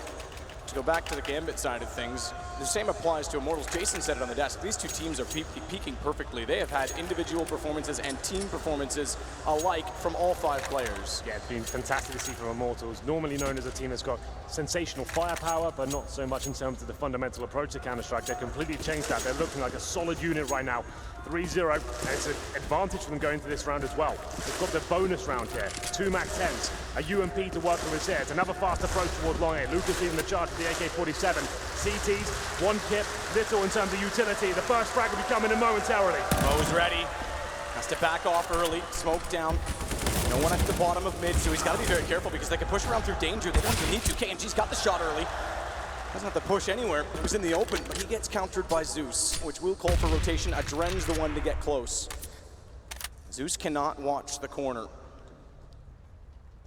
to go back to the Gambit side of things, the same applies to Immortals. Jason said it on the desk. These 2 teams are peaking perfectly. They have had individual performances and team performances alike from all 5 players. Yeah, it's been fantastic to see from Immortals. Normally known as a team that's got sensational firepower, but not so much in terms of the fundamental approach to Counter-Strike. They've completely changed that. They're looking like a solid unit right now. 3-0, and it's an advantage for them going into this round as well. They've got the bonus round here. 2 MAC-10s, a UMP to work with here. It's another fast approach towards long A. Lucas leading the charge with the AK-47. CTs, 1 kit, little in terms of utility. The first frag will be coming in momentarily. Mo's ready. Has to back off early, smoke down. No one at the bottom of mid, so he's got to be very careful because they can push around through danger. They don't even need to. KNG's got the shot early. Doesn't have to push anywhere. It was in the open, but he gets countered by Zeus, which will call for rotation. Adren's the one to get close. Zeus cannot watch the corner.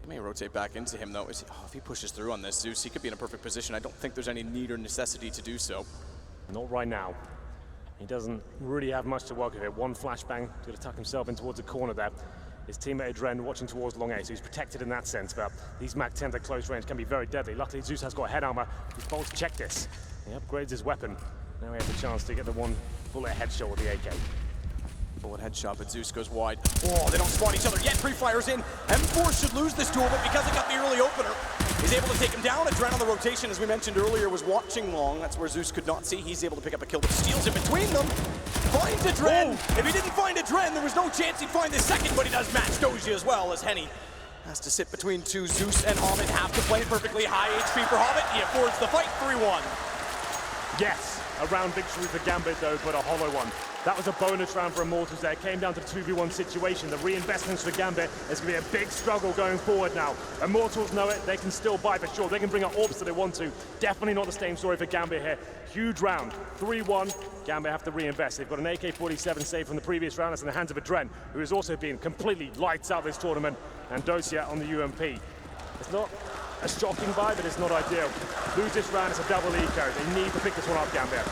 They may rotate back into him, though. If he pushes through on this, Zeus, he could be in a perfect position. I don't think there's any need or necessity to do so. Not right now. He doesn't really have much to work with here. 1 flashbang to tuck himself in towards the corner there. His teammate Adren watching towards long A, so he's protected in that sense, but these MAC-10s at close range can be very deadly. Luckily, Zeus has got head armor. He's bold to check this. He upgrades his weapon. Now he has a chance to get the 1 bullet headshot with the AK. Bullet headshot, but Zeus goes wide. Oh, they don't spot each other yet. Pre-fire's in. M4 should lose this duel, but because it got the early opener, he's able to take him down. Adren on the rotation, as we mentioned earlier, was watching long. That's where Zeus could not see. He's able to pick up a kill, but steals in between them. Finds Adren. If he didn't find Adren, there was no chance he'd find the second, but he does match Doji as well, as Henny has to sit between two. Zeus and Hobbit have to play perfectly. High HP for Hobbit. He affords the fight. 3-1. Yes, a round victory for Gambit though, but a hollow one. That was a bonus round for Immortals there. It came down to the 2v1 situation. The reinvestments for Gambit is going to be a big struggle going forward now. Immortals know it. They can still buy for sure. They can bring up orbs that they want to. Definitely not the same story for Gambit here. Huge round. 3-1. Gambit have to reinvest. They've got an AK-47 save from the previous round. That's in the hands of Adren, who has also been completely lights out this tournament. And Dosia on the UMP. It's not a shocking buy, but it's not ideal. Lose this round, it's a double eco. They need to pick this one up, Gambit.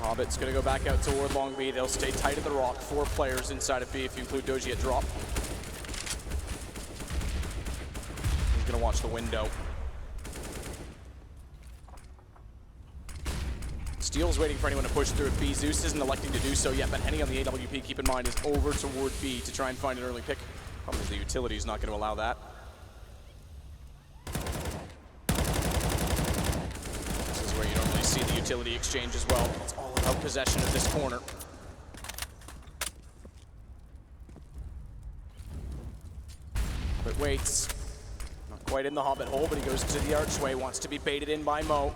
Hobbit's going to go back out toward Long B. They'll stay tight at the rock. 4 players inside of B if you include Doji at drop. He's going to watch the window. Steel's waiting for anyone to push through at B. Zeus isn't electing to do so yet, but Henny on the AWP, keep in mind, is over toward B to try and find an early pick. Problem is the utility is not going to allow that. This is where you don't really see the utility exchange as well. It's all about possession of this corner. But waits. Not quite in the Hobbit hole, but he goes to the archway, wants to be baited in by Mo.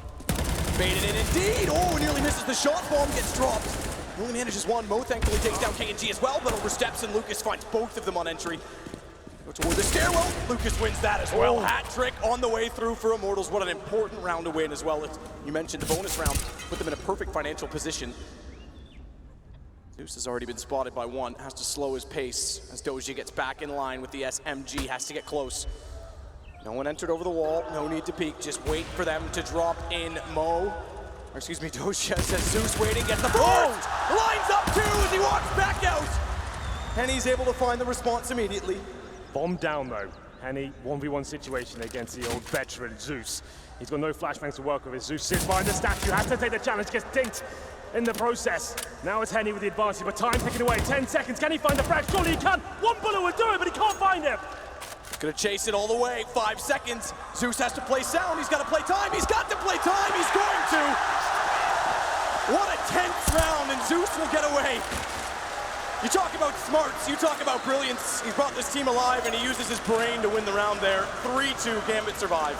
Baited in indeed! Oh, nearly misses the shot. Bomb gets dropped. He only manages one. Mo thankfully takes down KNG as well, but oversteps, and Lucas finds both of them on entry. Go toward the stairwell. Lucas wins that as well. Hat trick on the way through for Immortals. What an important round to win as well. You mentioned the bonus round. Put them in a perfect financial position. Zeus has already been spotted by one. Has to slow his pace as Doji gets back in line with the SMG. Has to get close. No one entered over the wall, no need to peek, just wait for them to drop in. Dosia says Zeus waiting, gets the first! Lines up two as he walks back out! And he's able to find the response immediately. Bomb down though. Henny, 1v1 situation against the old veteran Zeus. He's got no flashbangs to work with. As Zeus sits behind the statue, has to take the challenge, gets dinked in the process. Now it's Henny with the advantage, but time ticking away, 10 seconds. Can he find the frag? Surely he can! One bullet will do it, but he can't find him! Gonna chase it all the way, 5 seconds. Zeus has to play sound, he's gotta play time, he's got to play time, he's going to! What a tense round, and Zeus will get away. You talk about smarts, you talk about brilliance. He's brought this team alive, and he uses his brain to win the round there. 3-2, Gambit survive.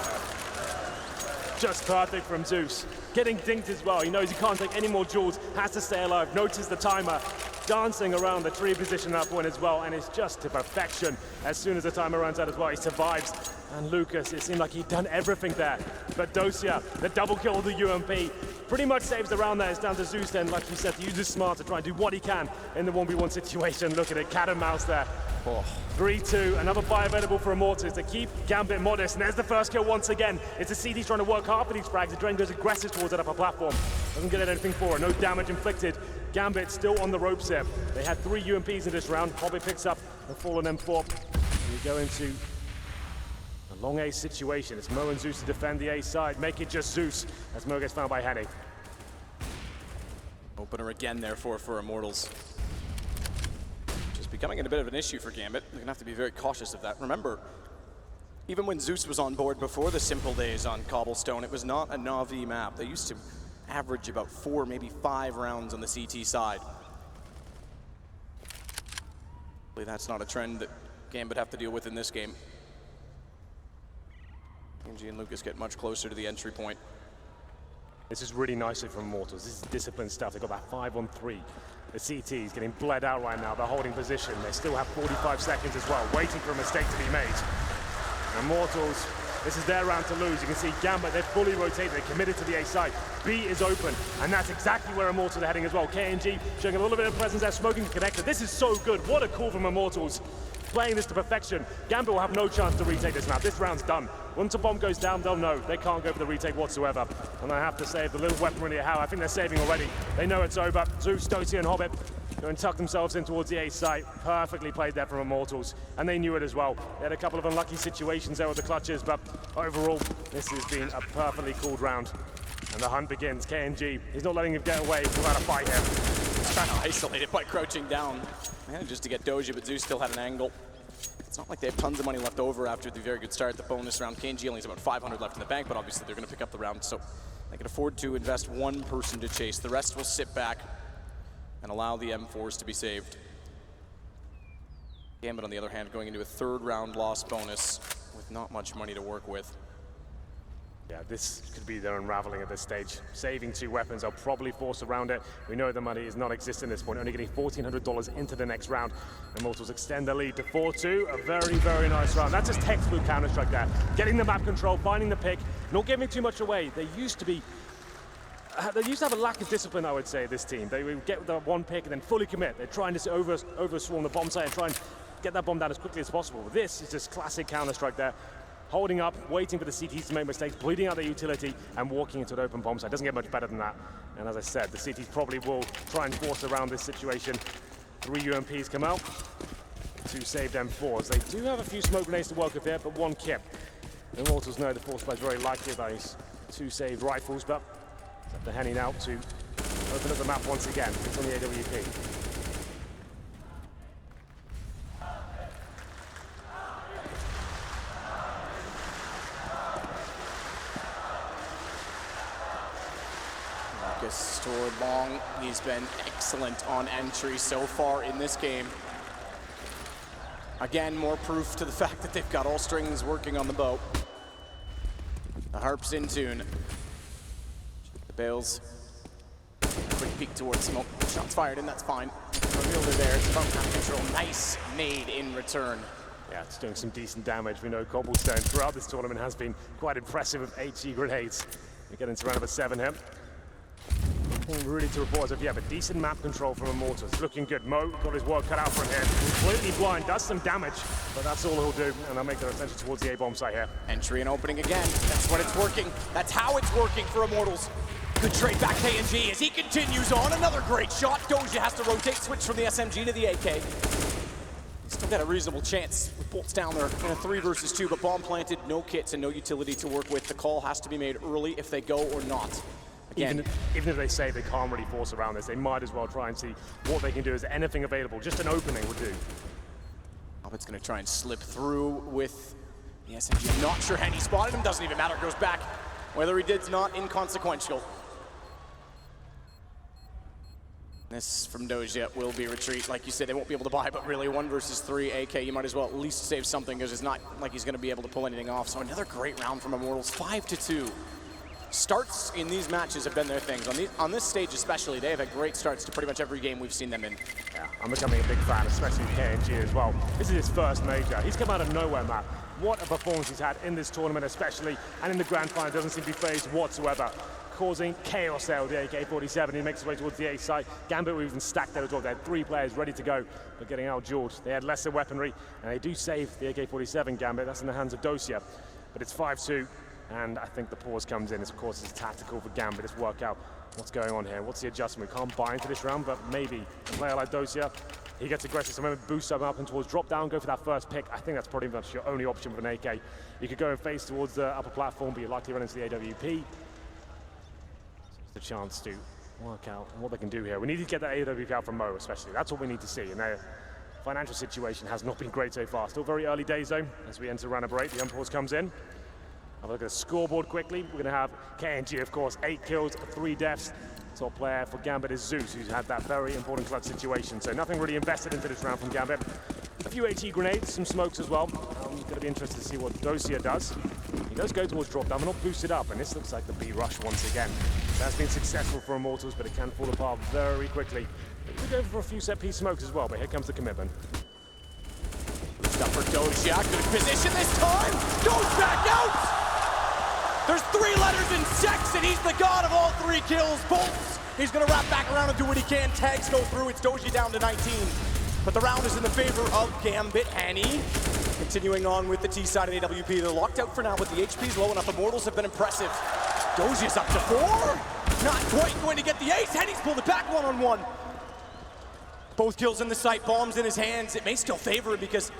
Just perfect from Zeus. Getting dinked as well. He knows he can't take any more duels, has to stay alive. Notice the timer dancing around the tree position at that point as well, and it's just to perfection. As soon as the timer runs out as well, he survives. And Lucas, it seemed like he'd done everything there. But Dosia, the double kill with the UMP, pretty much saves the round there. It's down to Zeus then, like you said, to use his smart to try and do what he can in the 1v1 situation. Look at it, cat and mouse there. 3-2, another buy available for Immortals to keep Gambit modest. And there's the first kill once again. It's a CD trying to work hard for these frags. Adren goes aggressive towards that upper platform. Doesn't get anything for it, no damage inflicted. Gambit still on the ropes here. They had 3 UMPs in this round. Hobbit picks up the fallen M4. We go into a long A situation. It's Mo and Zeus to defend the A side. Make it just Zeus as Mo gets found by Henny. Opener again there for Immortals. Just becoming a bit of an issue for Gambit. They're gonna have to be very cautious of that. Remember, even when Zeus was on board before the simple days on Cobblestone, it was not a Na'Vi map. They used to average about 4, maybe 5 rounds on the CT side. Hopefully that's not a trend that Gambit have to deal with in this game. PG and Lucas get much closer to the entry point. This is really nicely from Immortals. This is disciplined stuff. They've got that 5-on-3. The CT is getting bled out right now. They're holding position. They still have 45 seconds as well, waiting for a mistake to be made. Immortals, this is their round to lose. You can see Gambit, they're fully rotated, they're committed to the A side. B is open, and that's exactly where Immortals are heading as well. KNG showing a little bit of presence there, smoking the connector. This is so good. What a call from Immortals. Playing this to perfection. Gambit will have no chance to retake this map. This round's done. Once a bomb goes down, they'll know. They can't go for the retake whatsoever. And I have to say, the little weaponry they have, I think they're saving already. They know it's over. Zeus, Dosia, and Hobbit go and tuck themselves in towards the A site. Perfectly played there from Immortals. And they knew it as well. They had a couple of unlucky situations there with the clutches, but overall, this has been a perfectly called round. And the hunt begins. KNG, he's not letting him get away. He's about to fight him. He's trying to isolate it by crouching down. Manages to get Doja, but Zeus still had an angle. It's not like they have tons of money left over after the very good start at the bonus round. KNG only has about 500 left in the bank, but obviously they're going to pick up the round, so they can afford to invest one person to chase. The rest will sit back and allow the M4s to be saved. Gambit, on the other hand, going into a third round loss bonus with not much money to work with. Yeah, this could be their unraveling at this stage. Saving 2 weapons, they'll probably force around it. We know the money is not existing at this point, only getting $1,400 into the next round. Immortals extend the lead to 4-2. A very, very nice round. That's just textbook Counter-Strike there. Getting the map control, finding the pick, not giving too much away. They used to have a lack of discipline, I would say, this team. They would get the one pick and then fully commit. They're trying to over-swarm the bomb site and try and get that bomb down as quickly as possible. This is just classic Counter-Strike there. Holding up, waiting for the CTs to make mistakes, bleeding out their utility, and walking into an open bomb site. Doesn't get much better than that. And as I said, the CTs probably will try and force around this situation. 3 UMPs come out, 2 saved M4s. They do have a few smoke grenades to work with here, but 1 kip. The Immortals know the force play is very likely by these 2 saved rifles, but it's up to Henny now to open up the map once again. It's on the AWP. Stored long. He's been excellent on entry so far in this game. Again, more proof to the fact that they've got all strings working on the bow. The harp's in tune. The bales. Quick peek towards smoke. Shots fired, and that's fine. Fielder there. It's about map control. Nice nade in return. Yeah, it's doing some decent damage. We know Cobblestone throughout this tournament has been quite impressive with HE grenades. We get into round number 7 here. Really to report as of yet, but decent map control from Immortals. Looking good. Mo got his work cut out for him here. Completely blind, does some damage, but that's all he'll do, and they'll make their ascension towards the A-bomb site here. Entry and opening again. That's when it's working. That's how it's working for Immortals. Good trade back KNG as he continues on. Another great shot. Doja has to rotate, switch from the SMG to the AK. Still got a reasonable chance with bolts down there in a 3 versus 2, but bomb planted, no kits and no utility to work with. The call has to be made early if they go or not. Even if they say they can't really force around this, they might as well try and see what they can do. Is anything available? Just an opening would do. Gambit's going to try and slip through with the SMG. I'm not sure Henny spotted him. Doesn't even matter. Goes back. Whether he did's not inconsequential. This from Doja will be retreat. Like you said, they won't be able to buy, but really 1 versus 3 AK, you might as well at least save something because it's not like he's going to be able to pull anything off. So another great round from Immortals, 5-2. Starts in these matches have been their things. On this stage especially, they have had great starts to pretty much every game we've seen them in. Yeah, I'm becoming a big fan, especially KNG as well. This is his first major. He's come out of nowhere, Matt. What a performance he's had in this tournament especially, and in the grand final doesn't seem to be phased whatsoever. Causing chaos there with the AK-47. He makes his way towards the A site. Gambit were even stacked there as well. They had 3 players ready to go, but getting out-dueled. They had lesser weaponry, and they do save the AK-47 Gambit. That's in the hands of Dosia. But it's 5-2. And I think the pause comes in. Of course, it's tactical for Gambit. It's work out what's going on here. What's the adjustment? We can't buy into this round, but maybe a player like Dosia, he gets aggressive. So maybe boost him up and towards drop down, go for that first pick. I think that's pretty much your only option with an AK. You could go and face towards the upper platform, but you're likely run into the AWP. So it's a chance to work out what they can do here. We need to get that AWP out from Mo, especially. That's what we need to see. And their financial situation has not been great so far. Still very early days, though, as we enter round number 8. The unpause comes in. Have a look at the scoreboard quickly. We're going to have KNG, of course, 8 kills, 3 deaths. Top player for Gambit is Zeus, who's had that very important clutch situation. So nothing really invested into this round from Gambit. A few HE grenades, some smokes as well. Going to be interested to see what Dosia does. He does go towards drop down, but not boosted up, and this looks like the B rush once again. That's been successful for Immortals, but it can fall apart very quickly. They could go for a few set-piece smokes as well, but here comes the commitment. Boost up for Doja. Good position this time. Goes back out. There's 3 letters in sex, and he's the god of all 3 kills. Bolts. He's going to wrap back around and do what he can. Tags go through. It's Doja down to 19. But the round is in the favor of Gambit. Henny continuing on with the T side of the AWP. They're locked out for now, but the HP's low enough. Immortals have been impressive. Doja's up to 4. Not quite going to get the ace. Henny's pulled it back 1-on-1. Both kills in the sight. Bombs in his hands. It may still favor him because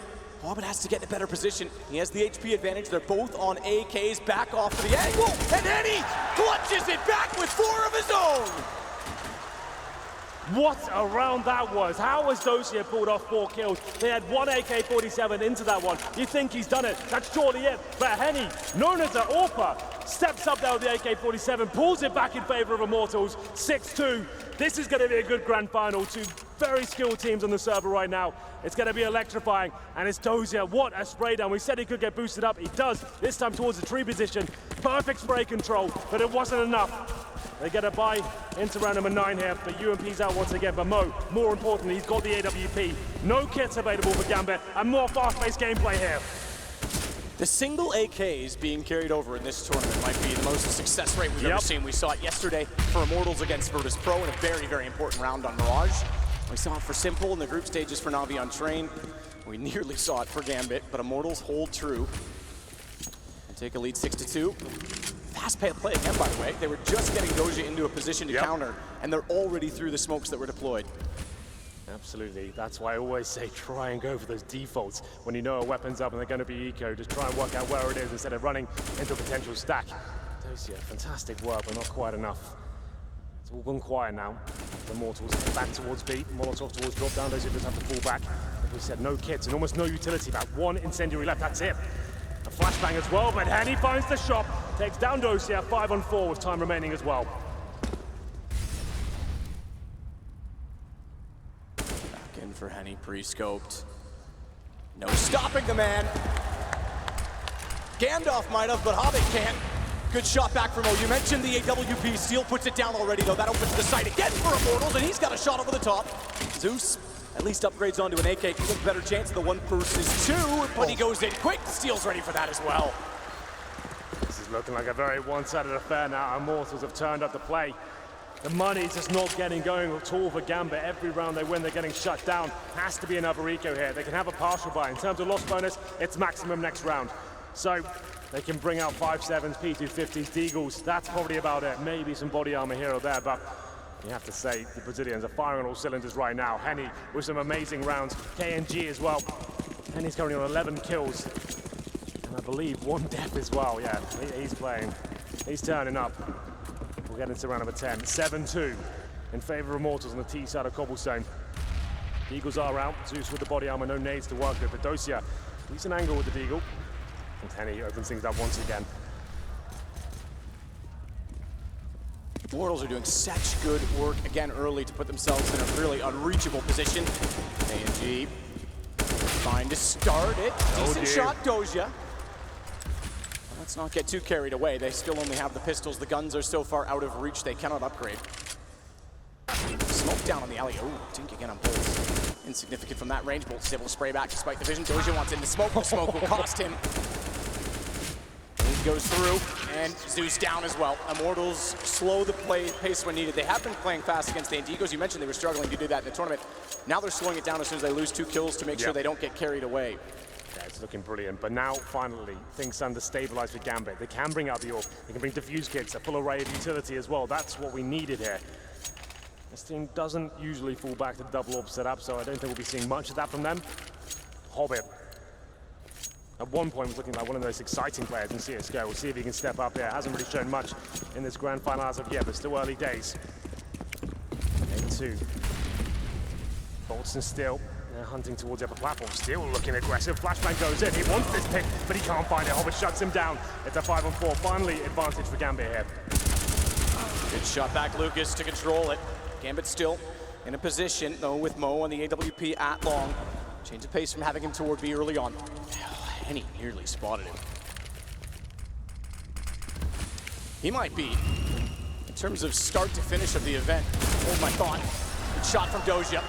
Hobbit has to get in a better position. He has the HP advantage. They're both on AKs, back off to the angle, and Henny clutches it back with 4 of his own. What a round that was. How has Dozier pulled off 4 kills? They had 1 AK-47 into that one. You think he's done it. That's surely it. But Henny, known as an AWPer, steps up there with the AK-47, pulls it back in favor of Immortals, 6-2. This is going to be a good grand final. 2 very skilled teams on the server right now. It's going to be electrifying. And it's Dozier. What a spray down. We said he could get boosted up. He does. This time towards the tree position. Perfect spray control, but it wasn't enough. They get a buy into round number 9 here, but UMP's out once again. But Mo, more importantly, he's got the AWP. No kits available for Gambit, and more fast-paced gameplay here. The single AKs being carried over in this tournament might be the most success rate we've ever seen. We saw it yesterday for Immortals against Virtus Pro in a very, very important round on Mirage. We saw it for Simple in the group stages for Navi on Train. We nearly saw it for Gambit, but Immortals hold true and take a lead 6-2. Fast play again, by the way. They were just getting Dozier into a position to counter, and they're already through the smokes that were deployed. Absolutely. That's why I always say try and go for those defaults. When you know a weapon's up and they're going to be eco, just try and work out where it is instead of running into a potential stack. Dozier, fantastic work, but not quite enough. It's all gone quiet now. The Immortals back towards B, Molotov towards drop down. Dozier just have to fall back. Like we said, no kits and almost no utility. About 1 incendiary left, that's it. A flashbang as well, but Henny finds the shot. Takes down Dozier, 5-on-4 with time remaining as well. Back in for Henny, pre-scoped. No stopping the man. Gandalf might have, but Hobbit can't. Good shot back from Mo. You mentioned the AWP. Steel puts it down already, though. That opens the sight again for Immortals, and he's got a shot over the top. Zeus at least upgrades onto an AK. Gives him a better chance of the 1 versus 2, but he goes in quick. Steel's ready for that as well. This is looking like a very one-sided affair now. Immortals have turned up the play. The money's just not getting going at all for Gambit. Every round they win, they're getting shut down. Has to be another eco here. They can have a partial buy. In terms of loss bonus, it's maximum next round. So they can bring out 5.7s, P250s, Deagles. That's probably about it. Maybe some body armor here or there, but you have to say the Brazilians are firing on all cylinders right now. Henny with some amazing rounds. KNG as well. Henny's currently on 11 kills. And I believe 1 death as well. Yeah, he's playing. He's turning up. We'll get into round number 10. 7-2 in favor of Immortals on the T side of Cobblestone. The Eagles are out. Zeus with the body armor, no nades to work with. But Dozier, decent angle with the Deagle. And Henny opens things up once again. Immortals are doing such good work again early to put themselves in a really unreachable position. KNG trying to start it. Decent shot, Dozier. Let's not get too carried away. They still only have the pistols. The guns are so far out of reach they cannot upgrade. Smoke down on the alley. Oh, dink again on Bolts. Insignificant from that range. Bolts is able to spray back despite the vision. Dozier wants in the smoke. The smoke will cost him. He goes through, and Zeus down as well. Immortals slow the pace when needed. They have been playing fast against the Indigos. You mentioned they were struggling to do that in the tournament. Now they're slowing it down as soon as they lose 2 kills to make sure they don't get carried away. Yeah, it's looking brilliant. But now, finally, things starting to stabilize for Gambit. They can bring out the AWP. They can bring defuse kits, a full array of utility as well. That's what we needed here. This team doesn't usually fall back to the double AWP setup, so I don't think we'll be seeing much of that from them. Hobbit. At one point was looking like one of the most exciting players in CSGO. We'll see if he can step up here. Hasn't really shown much in this grand final as of yet, but still early days. 8-2. Bolts and Steel. They're hunting towards the upper platform. Still looking aggressive. Flashbang goes in. He wants this pick, but he can't find it. Hobbit shuts him down. It's a 5-on-4. Finally, advantage for Gambit here. Good shot back, Lucas, to control it. Gambit still in a position, though, with Mo on the AWP at long. Change of pace from having him toward B early on. Henny nearly spotted him. He might be, in terms of start to finish of the event, hold my thought. Good shot from Dozier.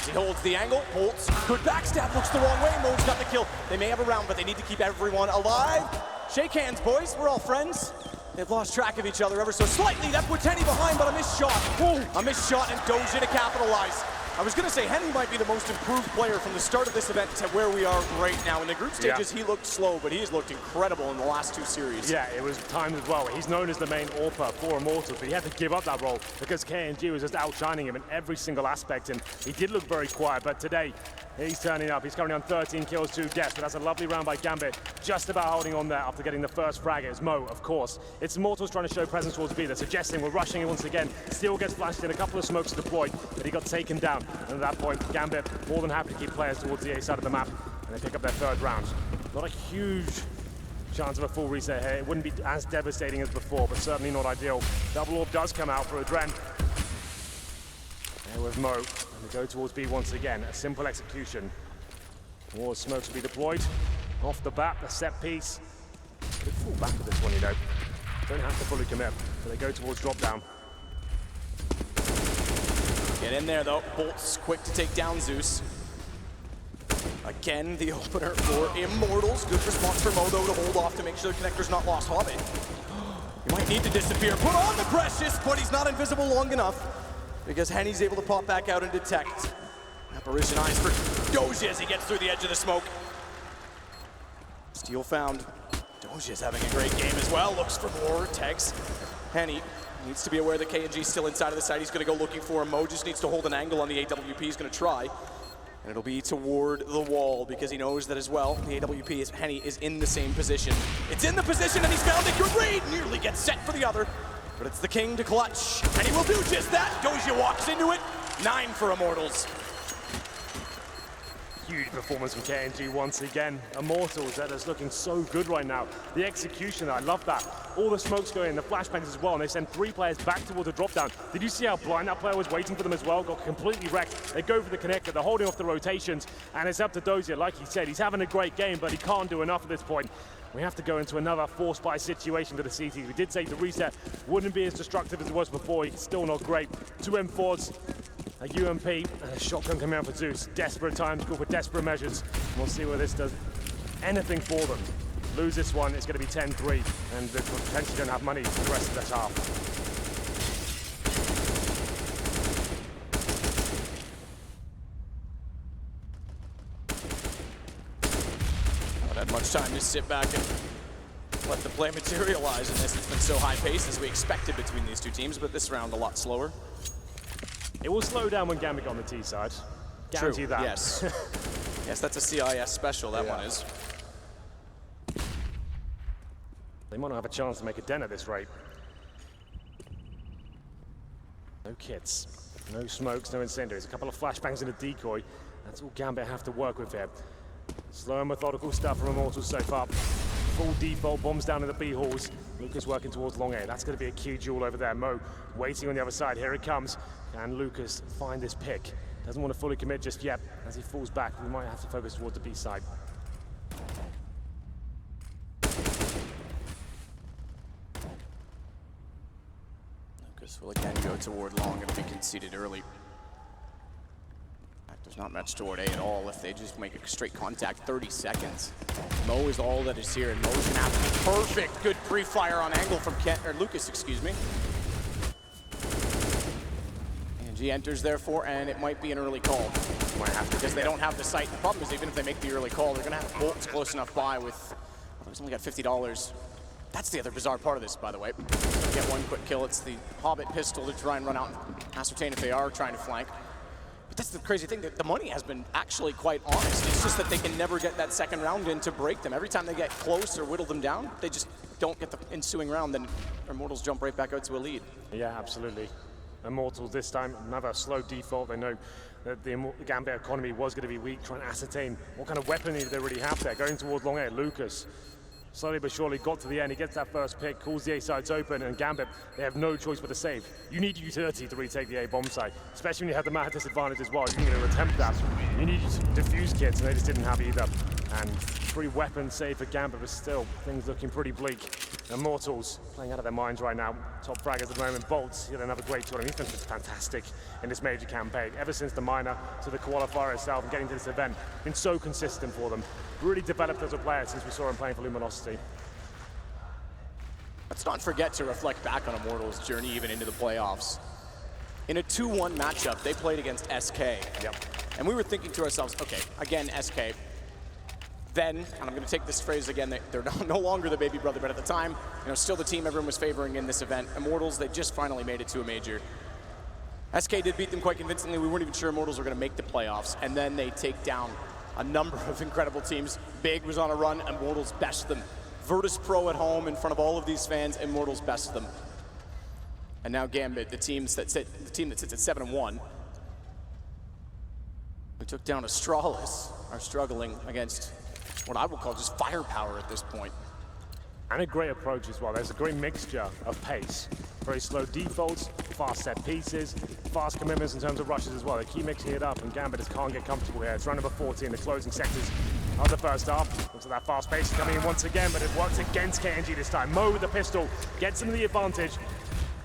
He holds the angle, Bolts. Good backstab, looks the wrong way. Mo's got the kill. They may have a round, but they need to keep everyone alive. Shake hands, boys. We're all friends. They've lost track of each other ever so slightly. That puts Henny behind, but a missed shot. A missed shot, and Dozier to capitalize. I was going to say, Henny might be the most improved player from the start of this event to where we are right now. In the group stages, he looked slow, but he has looked incredible in the last 2 series. Yeah, it was timed as well. He's known as the main AWPer for Immortals, but he had to give up that role because KNG was just outshining him in every single aspect, and he did look very quiet, but today, he's turning up. He's currently on 13 kills, 2 deaths, but that's a lovely round by Gambit, just about holding on there after getting the first frag. It's Mo, of course. It's Immortals trying to show presence towards B. They're suggesting we're rushing it once again. Still gets flashed in, a couple of smokes deployed, but he got taken down. And at that point, Gambit more than happy to keep players towards the A side of the map, and they pick up their 3rd round. Not a huge chance of a full reset here. It wouldn't be as devastating as before, but certainly not ideal. Double Orb does come out for Adren. There with Mo, and they go towards B once again. A simple execution. More smokes will be deployed. Off the bat, the set piece. Could fall back with this one, you know. Don't have to fully commit, so they go towards drop down. Get in there though. Bolt's quick to take down Zeus. Again, the opener for Immortals. Good response for Mo though to hold off to make sure the connector's not lost. Hobbit, you might need to disappear. Put on the Precious, but he's not invisible long enough because Henny's able to pop back out and detect. Apparition eyes for Doja as he gets through the edge of the smoke. Steal found. Doja's having a great game as well. Looks for more. Tags Henny. Needs to be aware that KNG's still inside of the site. He's going to go looking for him. Mo just needs to hold an angle on the AWP. He's going to try. And it'll be toward the wall because he knows that as well. The AWP, is Henny, is in the same position. It's in the position and he's found it. Good read. Nearly gets set for the other. But it's the king to clutch. And he will do just that. Doja walks into it. 9 for Immortals. Huge performance from KNG once again. Immortals, that is looking so good right now. The execution, I love that. All the smokes going in, the flashbangs as well, and they send 3 players back towards the drop down. Did you see how blind that player was waiting for them as well? Got completely wrecked. They go for the connector, they're holding off the rotations, and it's up to Dozier. Like he said, he's having a great game, but he can't do enough at this point. We have to go into another force buy situation for the CTs. We did say the reset wouldn't be as destructive as it was before. It's still not great. 2 M4s. A UMP and a shotgun coming out for Zeus. Desperate times, call for desperate measures. We'll see where this does anything for them. Lose this one, it's going to be 10-3, and they potentially don't have money for the rest of this half. Not had much time to sit back and let the play materialize in this. It's been so high-paced as we expected between these 2 teams, but this round a lot slower. It will slow down when Gambit on the T side. Guarantee that. Yes. Yes, that's a CIS special, that one is. They might not have a chance to make a dent at this rate. No kits, no smokes, no incendiaries. A couple of flashbangs and a decoy. That's all Gambit have to work with here. Slow and methodical stuff from Immortals so far. Full default bombs down in the B halls. Lucas working towards long A. That's going to be a key duel over there. Mo waiting on the other side. Here it comes. Can Lucas find this pick? Doesn't want to fully commit just yet. As he falls back, we might have to focus towards the B side. Lucas will again go toward long. It'll be conceded early. There's not much toward A at all if they just make a straight contact. 30 seconds. Mo is all that is here, and Mo's gonna have to be perfect. Good pre-fire on angle from Lucas, excuse me. And G enters therefore, and it might be an early call. Might have to, because they don't have the sight. The problem is even if they make the early call, they're gonna have bolts close enough by with, he's only got $50. That's the other bizarre part of this, by the way. Get 1 quick kill. It's the Hobbit pistol to try and run out and ascertain if they are trying to flank. But that's the crazy thing, that the money has been actually quite honest. It's just that they can never get that second round in to break them. Every time they get close or whittle them down, they just don't get the ensuing round, then Immortals jump right back out to a lead. Yeah, absolutely. Immortals this time, another slow default. They know that the Gambit economy was going to be weak, trying to ascertain what kind of weaponry they really have there. Going towards long A, Lucas slowly but surely got to the end. He gets that first pick, calls the A sides open, and Gambit, they have no choice but to save. You need utility to retake the A bomb site, especially when you have the map disadvantage as well. You're going to attempt that. You need defuse kits, and they just didn't have either. And 3 weapons saved for Gambit, but still, things looking pretty bleak. Immortals playing out of their minds right now. Top fraggers at the moment. Bolts, he had another great tournament. He's been fantastic in this major campaign. Ever since the minor to the qualifier itself and getting to this event, been so consistent for them. Really developed as a player since we saw him playing for Luminosity. Let's not forget to reflect back on Immortals' journey even into the playoffs. In a 2-1 matchup, they played against SK. Yep. And we were thinking to ourselves, okay, again, SK. Then, and I'm going to take this phrase again, they're no longer the baby brother, but at the time, still the team everyone was favoring in this event. Immortals, they just finally made it to a major. SK did beat them quite convincingly. We weren't even sure Immortals were going to make the playoffs. And then they take down a number of incredible teams. Big was on a run, Immortals bested them. Virtus Pro at home in front of all of these fans, Immortals bested them. And now Gambit, the team that sits at 7-1, who took down Astralis, are struggling against what I would call just firepower at this point. And a great approach as well. There's a great mixture of pace. Very slow defaults, fast set pieces, fast commitments in terms of rushes as well. They keep mixing it up, and Gambit just can't get comfortable here. It's round number 14, the closing sectors of the first half. Looks like that fast pace is coming in once again, but it works against KNG this time. Mo with the pistol gets him the advantage.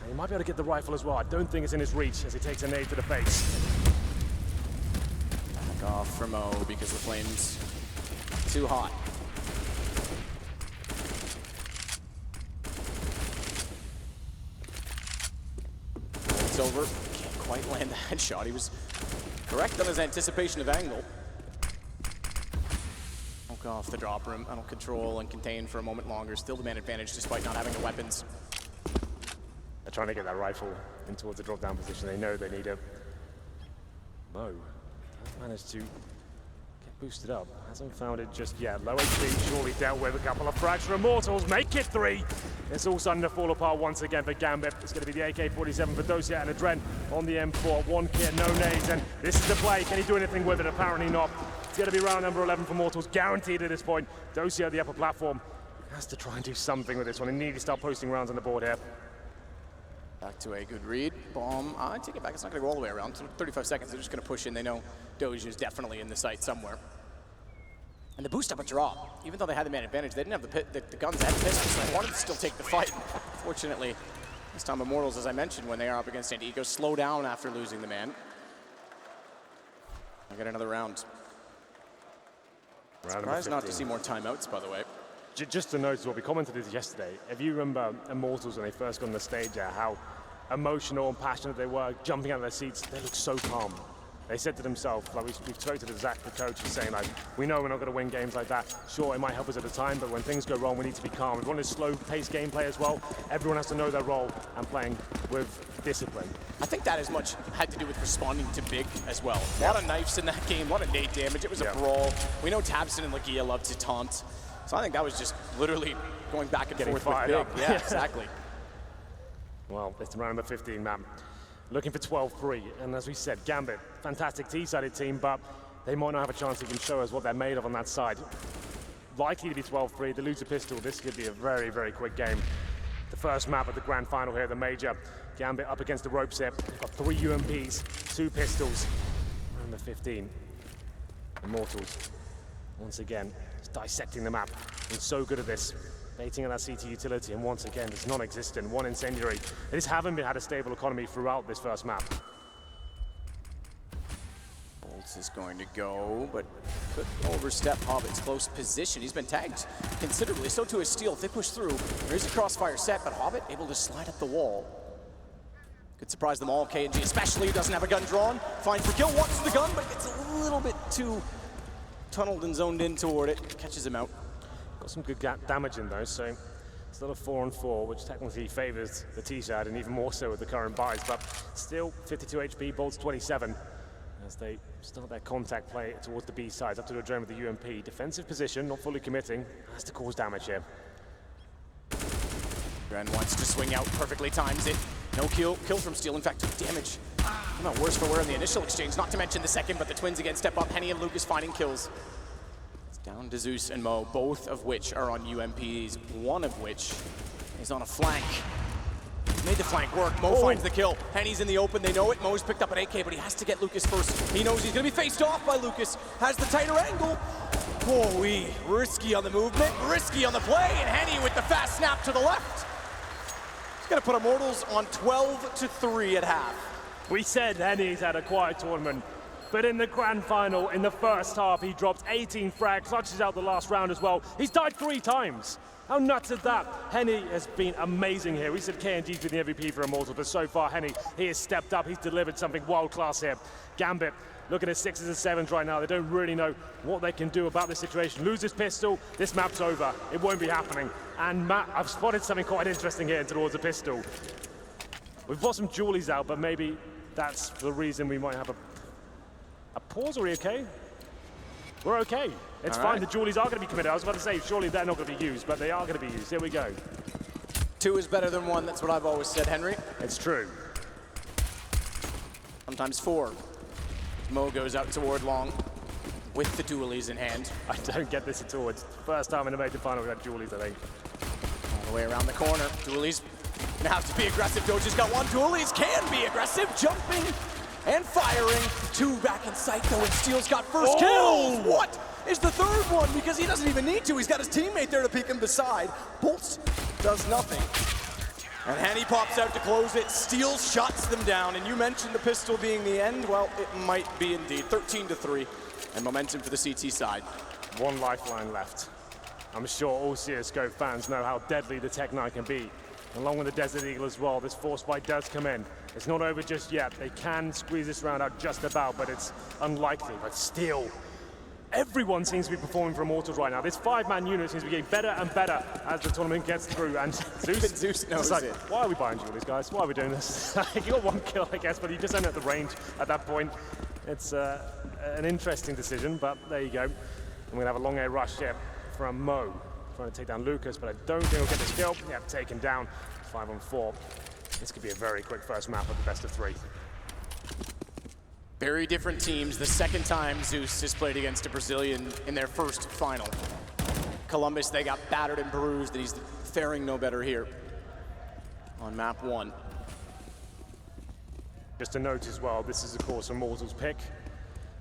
And he might be able to get the rifle as well. I don't think it's in his reach as he takes a nade to the face. Back off for Mo because the flame's too hot. It's over. Can't quite land the headshot. He was correct on his anticipation of angle. Poke off the drop room. That'll control and contain for a moment longer. Still the man advantage despite not having the weapons. They're trying to get that rifle in towards the drop-down position. They know they need it. Mo has managed to get boosted up. Hasn't found it just yet. Low HP, surely dealt with. A couple of frags for Immortals. Make it 3. It's all starting to fall apart once again for Gambit. It's going to be the AK-47 for Dosia and Adren on the M4. 1 kit, no nades, and this is the play. Can he do anything with it? Apparently not. It's going to be round number 11 for Immortals, guaranteed at this point. Dosia at the upper platform has to try and do something with this one. He needs to start posting rounds on the board here. Back to a good read. Bomb. I take it back. It's not going to go all the way around. 35 seconds. They're just going to push in. They know Doge is definitely in the site somewhere. And the boost up a drop. Even though they had the man advantage, they didn't have the guns and pistols, so they wanted to still take the fight. Fortunately, this time Immortals, as I mentioned, when they are up against San Diego, slow down after losing the man. I got another round. Surprised not to see more timeouts, by the way. Just to note as well, we commented this yesterday. If you remember Immortals when they first got on the stage there, how emotional and passionate they were, jumping out of their seats, they looked so calm. They said to themselves, like we've spoken to Zach, the coach, is saying like, we know we're not going to win games like that. Sure, it might help us at the time, but when things go wrong, we need to be calm. We want a slow-paced gameplay as well. Everyone has to know their role and playing with discipline. I think that as much had to do with responding to Big as well. A lot of knives in that game, a lot of nade damage. It was a brawl. We know Tabson and Lagia love to taunt. So I think that was just literally going back and forth with Big. Yeah, exactly. Well, it's round number 15, man. Looking for 12-3, and as we said, Gambit, fantastic T-sided team, but they might not have a chance to even show us what they're made of on that side. Likely to be 12-3, they lose a pistol, this could be a very, very quick game. The first map of the grand final here, the major. Gambit up against the ropes here. They've got 3 UMPs, 2 pistols. Round number 15. Immortals, once again, just dissecting the map. And so good at this. Baiting on that CT utility, and once again, it's non-existent. 1 incendiary. They just haven't had a stable economy throughout this first map. Bolts is going to go, but could overstep Hobbit's close position. He's been tagged considerably, so too is Steel. If they push through, there's a crossfire set, but Hobbit able to slide up the wall. Could surprise them all. KNG especially doesn't have a gun drawn. Finds for kill, wants the gun, but gets a little bit too tunneled and zoned in toward it. Catches him out. Got some good damage in though, so it's not a 4-on-4, which technically favors the T-side, and even more so with the current buys, but still 52 HP, Bolts 27, as they start their contact play towards the B side, up to the Adren with the UMP. Defensive position, not fully committing, has to cause damage here. Adren wants to swing out, perfectly times it. No kill from Steel, in fact, took damage. I'm not worse for wear in the initial exchange, not to mention the second, but the twins again step up. Henny and Lucas finding kills. Down to Zeus and Mo, both of which are on UMPs, one of which is on a flank. Made the flank work, Mo finds the kill. Henny's in the open, they know it. Mo's picked up an AK, but he has to get Lucas first. He knows he's gonna be faced off by Lucas. Has the tighter angle. Whoa-wee, risky on the movement, risky on the play, and Henny with the fast snap to the left. He's gonna put Immortals on 12-3 at half. We said Henny's had a quiet tournament. But in the grand final, in the first half, he dropped 18 frags, clutches out the last round as well. He's died 3 times. How nuts is that? Henny has been amazing here. We said KNG's been the MVP for Immortals, but so far Henny, he has stepped up. He's delivered something world-class here. Gambit, look at his 6s and 7s right now. They don't really know what they can do about this situation. Lose this pistol, this map's over. It won't be happening. And Matt, I've spotted something quite interesting here towards the pistol. We've got some Julies out, but maybe that's the reason we might have a pause. Are we okay? We're okay. It's fine. The Julies are going to be committed. I was about to say, surely they're not going to be used, but they are going to be used. Here we go. 2 is better than 1. That's what I've always said, Henry. It's true. Sometimes 4. Mo goes out toward long with the dualies in hand. I don't get this at all. It's the first time in a major final we've had Julies, I think. All the way around the corner. Dualies gonna have to be aggressive. Doja's got 1. Dualies can be aggressive. Jumping and firing. 2 back in sight, though, and Steel's got first kills. What is the 3rd one? Because he doesn't even need to. He's got his teammate there to peek him beside. Bolts does nothing. And Henny pops out to close it. Steel shuts them down. And you mentioned the pistol being the end. Well, it might be indeed. 13-3. And momentum for the CT side. 1 lifeline left. I'm sure all CSGO fans know how deadly the Tech-9 can be. Along with the Desert Eagle as well, this force fight does come in. It's not over just yet. They can squeeze this round out just about, but it's unlikely. But still, everyone seems to be performing for Immortals right now. This 5-man unit seems to be getting better and better as the tournament gets through. And Zeus knows like, it. why are we buying Julies, guys? Why are we doing this? You got 1 kill, I guess, but you just end at the range at that point. It's an interesting decision, but there you go. And we're going to have a long air rush here from Mo. Trying to take down Lucas, but I don't think he'll get this kill. Yeah, taken down. 5 on 4. This could be a very quick first map of the best of 3. Very different teams. The 2nd time Zeus has played against a Brazilian in their first final. Columbus, they got battered and bruised, and he's faring no better here on map 1. Just a note as well, this is of course Immortals pick.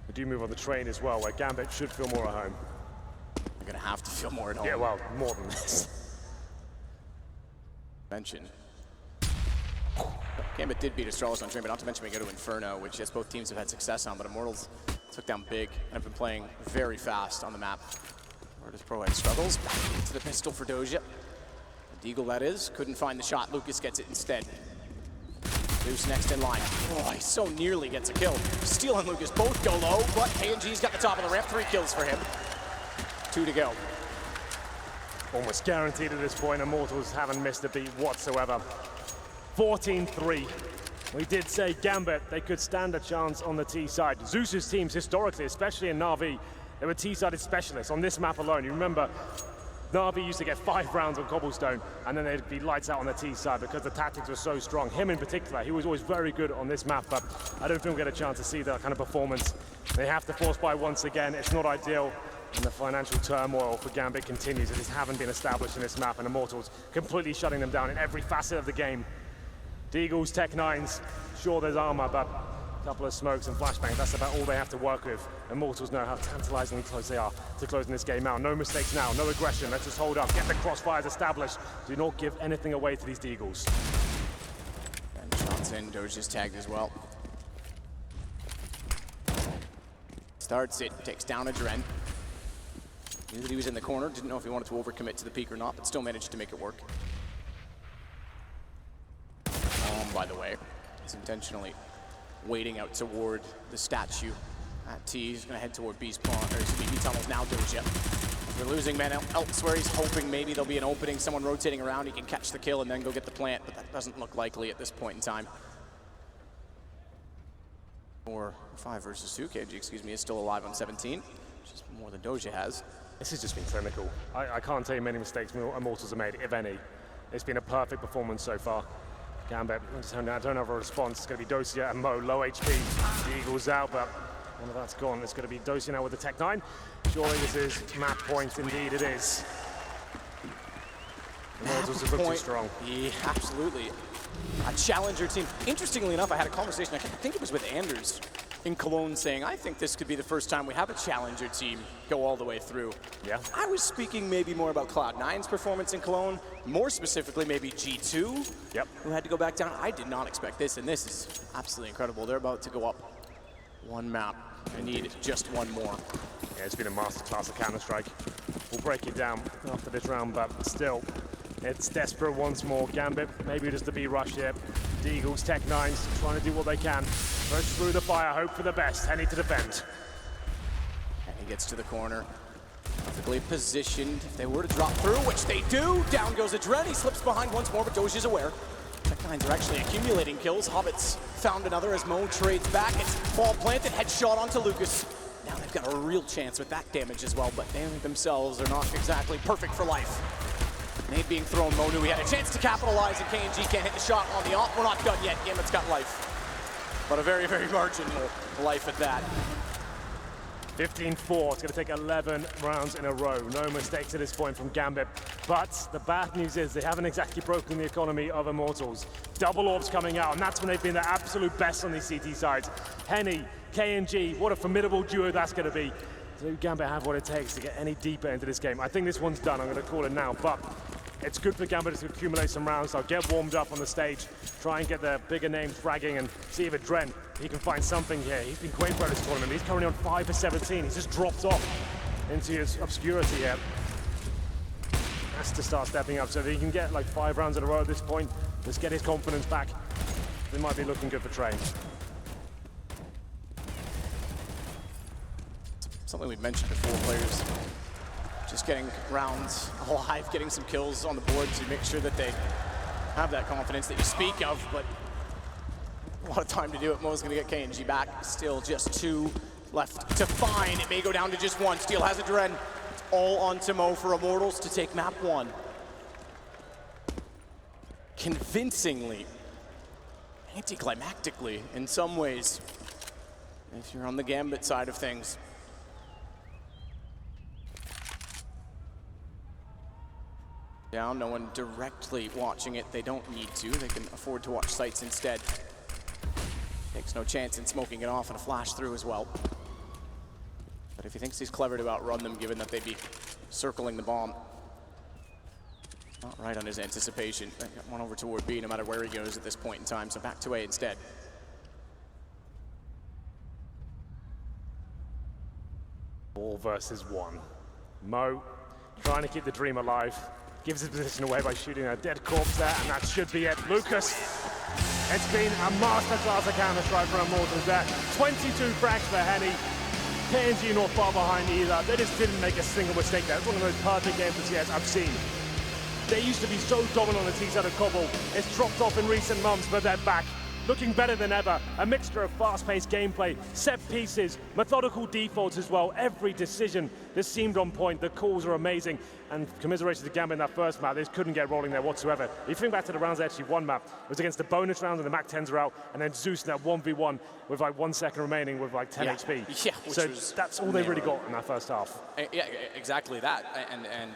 We do move on the train as well, where Gambit should feel more at home. They're gonna have to feel more at home. Yeah, well, more than this. Mention. Gambit did beat Astralis on train, but not to mention we go to Inferno, which yes, both teams have had success on, but Immortals took down big and have been playing very fast on the map. Virtus Pro had struggles. Back into the pistol for Doja. The Deagle, that is. Couldn't find the shot. Lucas gets it instead. Zeus next in line. Oh, he so nearly gets a kill. Steel and Lucas both go low, but KNG's got the top of the ramp. 3 kills for him. 2 to go. Almost guaranteed at this point, Immortals haven't missed a beat whatsoever. 14-3. We did say Gambit, they could stand a chance on the T side. Zeus's teams historically, especially in Na'Vi, they were T-sided specialists on this map alone. You remember, Na'Vi used to get 5 rounds on Cobblestone, and then they'd be lights out on the T side because the tactics were so strong. Him in particular, he was always very good on this map, but I don't think we'll get a chance to see that kind of performance. They have to force buy once again. It's not ideal. And the financial turmoil for Gambit continues. It just haven't been established in this map, and Immortals completely shutting them down in every facet of the game. Deagles, Tech-9s, sure there's armor, but a couple of smokes and flashbangs, that's about all they have to work with. Immortals know how tantalizingly close they are to closing this game out. No mistakes now, no aggression, let's just hold up, get the crossfires established. Do not give anything away to these Deagles. And shots in, Doja's tagged as well. Starts it, takes down a Dren. Knew that he was in the corner, didn't know if he wanted to overcommit to the peak or not, but still managed to make it work. By the way, he's intentionally waiting out toward the statue at T. He's gonna head toward B's pawn, or excuse me, B tunnels now, Doja. They're losing men elsewhere. He's hoping maybe there'll be an opening, someone rotating around, he can catch the kill and then go get the plant, but that doesn't look likely at this point in time. 5 versus 2, KG, excuse me, is still alive on 17, which is more than Doja has. This has just been clinical. I can't tell you many mistakes Immortals have made, if any. It's been a perfect performance so far. Gambit, I don't have a response. It's going to be Dosia and Mo, low HP. The Eagles out, but one of that's gone. It's going to be Dosia now with the Tech-9. Surely this is map point, indeed it is. Immortals have looked too strong. Yeah, absolutely. A challenger team. Interestingly enough, I had a conversation, I think it was with Anders in Cologne, saying, I think this could be the first time we have a challenger team go all the way through. Yeah. I was speaking maybe more about Cloud9's performance in Cologne, more specifically maybe G2, who had to go back down. I did not expect this, and this is absolutely incredible. They're about to go up 1 map. I need just 1 more. Yeah, it's been a masterclass of Counter-Strike. We'll break it down after this round, but still, it's desperate once more. Gambit, maybe just the B-rush here. The Eagles, Tech 9s, trying to do what they can. Push through the fire, hope for the best. Henny to defend. And he gets to the corner. Perfectly positioned. If they were to drop through, which they do, down goes Adren. He slips behind once more, but Doge is aware. Tech 9s are actually accumulating kills. Hobbits found another as Mo trades back. It's ball planted, headshot onto Lucas. Now they've got a real chance with that damage as well, but they themselves are not exactly perfect for life. Nade being thrown, Mo knew he had a chance to capitalize, and KNG can't hit the shot on the op. We're not done yet. Gambit's got life, but a very, very marginal life at that. 15-4, it's going to take 11 rounds in a row. No mistakes at this point from Gambit. But the bad news is they haven't exactly broken the economy of Immortals. Double orbs coming out, and that's when they've been the absolute best on these CT sides. Henny, KNG, what a formidable duo that's going to be. Do Gambit have what it takes to get any deeper into this game? I think this one's done, I'm going to call it now, but it's good for Gambit to accumulate some rounds. I'll get warmed up on the stage, try and get the bigger names fragging, and see if Adren, he can find something here. He's been great for this tournament. He's currently on 5 for 17. He's just dropped off into his obscurity here. Has to start stepping up so that he can get like 5 rounds in a row at this point. Let's get his confidence back. They might be looking good for Train. Something we've mentioned before, players just getting rounds alive, getting some kills on the board to make sure that they have that confidence that you speak of, but a lot of time to do it. Mo's gonna get KNG back. Still just 2 left to find. It may go down to just 1. Steel has Adren. All onto Mo for Immortals to take map 1. Convincingly, anticlimactically in some ways, if you're on the Gambit side of things. Down, no one directly watching it. They don't need to. They can afford to watch sights instead. Takes no chance in smoking it off and a flash through as well. But if he thinks he's clever to outrun them, given that they'd be circling the bomb, not right on his anticipation. They got one over toward B no matter where he goes at this point in time, so back to A instead. All versus 1. Mo trying to keep the dream alive. Gives his position away by shooting a dead corpse there, and that should be it. Lucas, it's been a masterclass of Counter-Strike for Immortals there. 22 frags for Henny. KNG not far behind either. They just didn't make a single mistake there. It's one of the most perfect games of CS I've seen. They used to be so dominant on the T-side of Cobble. It's dropped off in recent months, but they're back. Looking better than ever. A mixture of fast-paced gameplay, set pieces, methodical defaults as well. Every decision just seemed on point. The calls are amazing. And commiserations to Gambit in that first map, they just couldn't get rolling there whatsoever. If you think back to the rounds they actually won map, it was against the bonus round and the Mac 10s are out, and then Zeus in that 1v1 with like 1 second remaining with like 10 HP. Yeah, so that's all they really got in that first half. Yeah, exactly that. And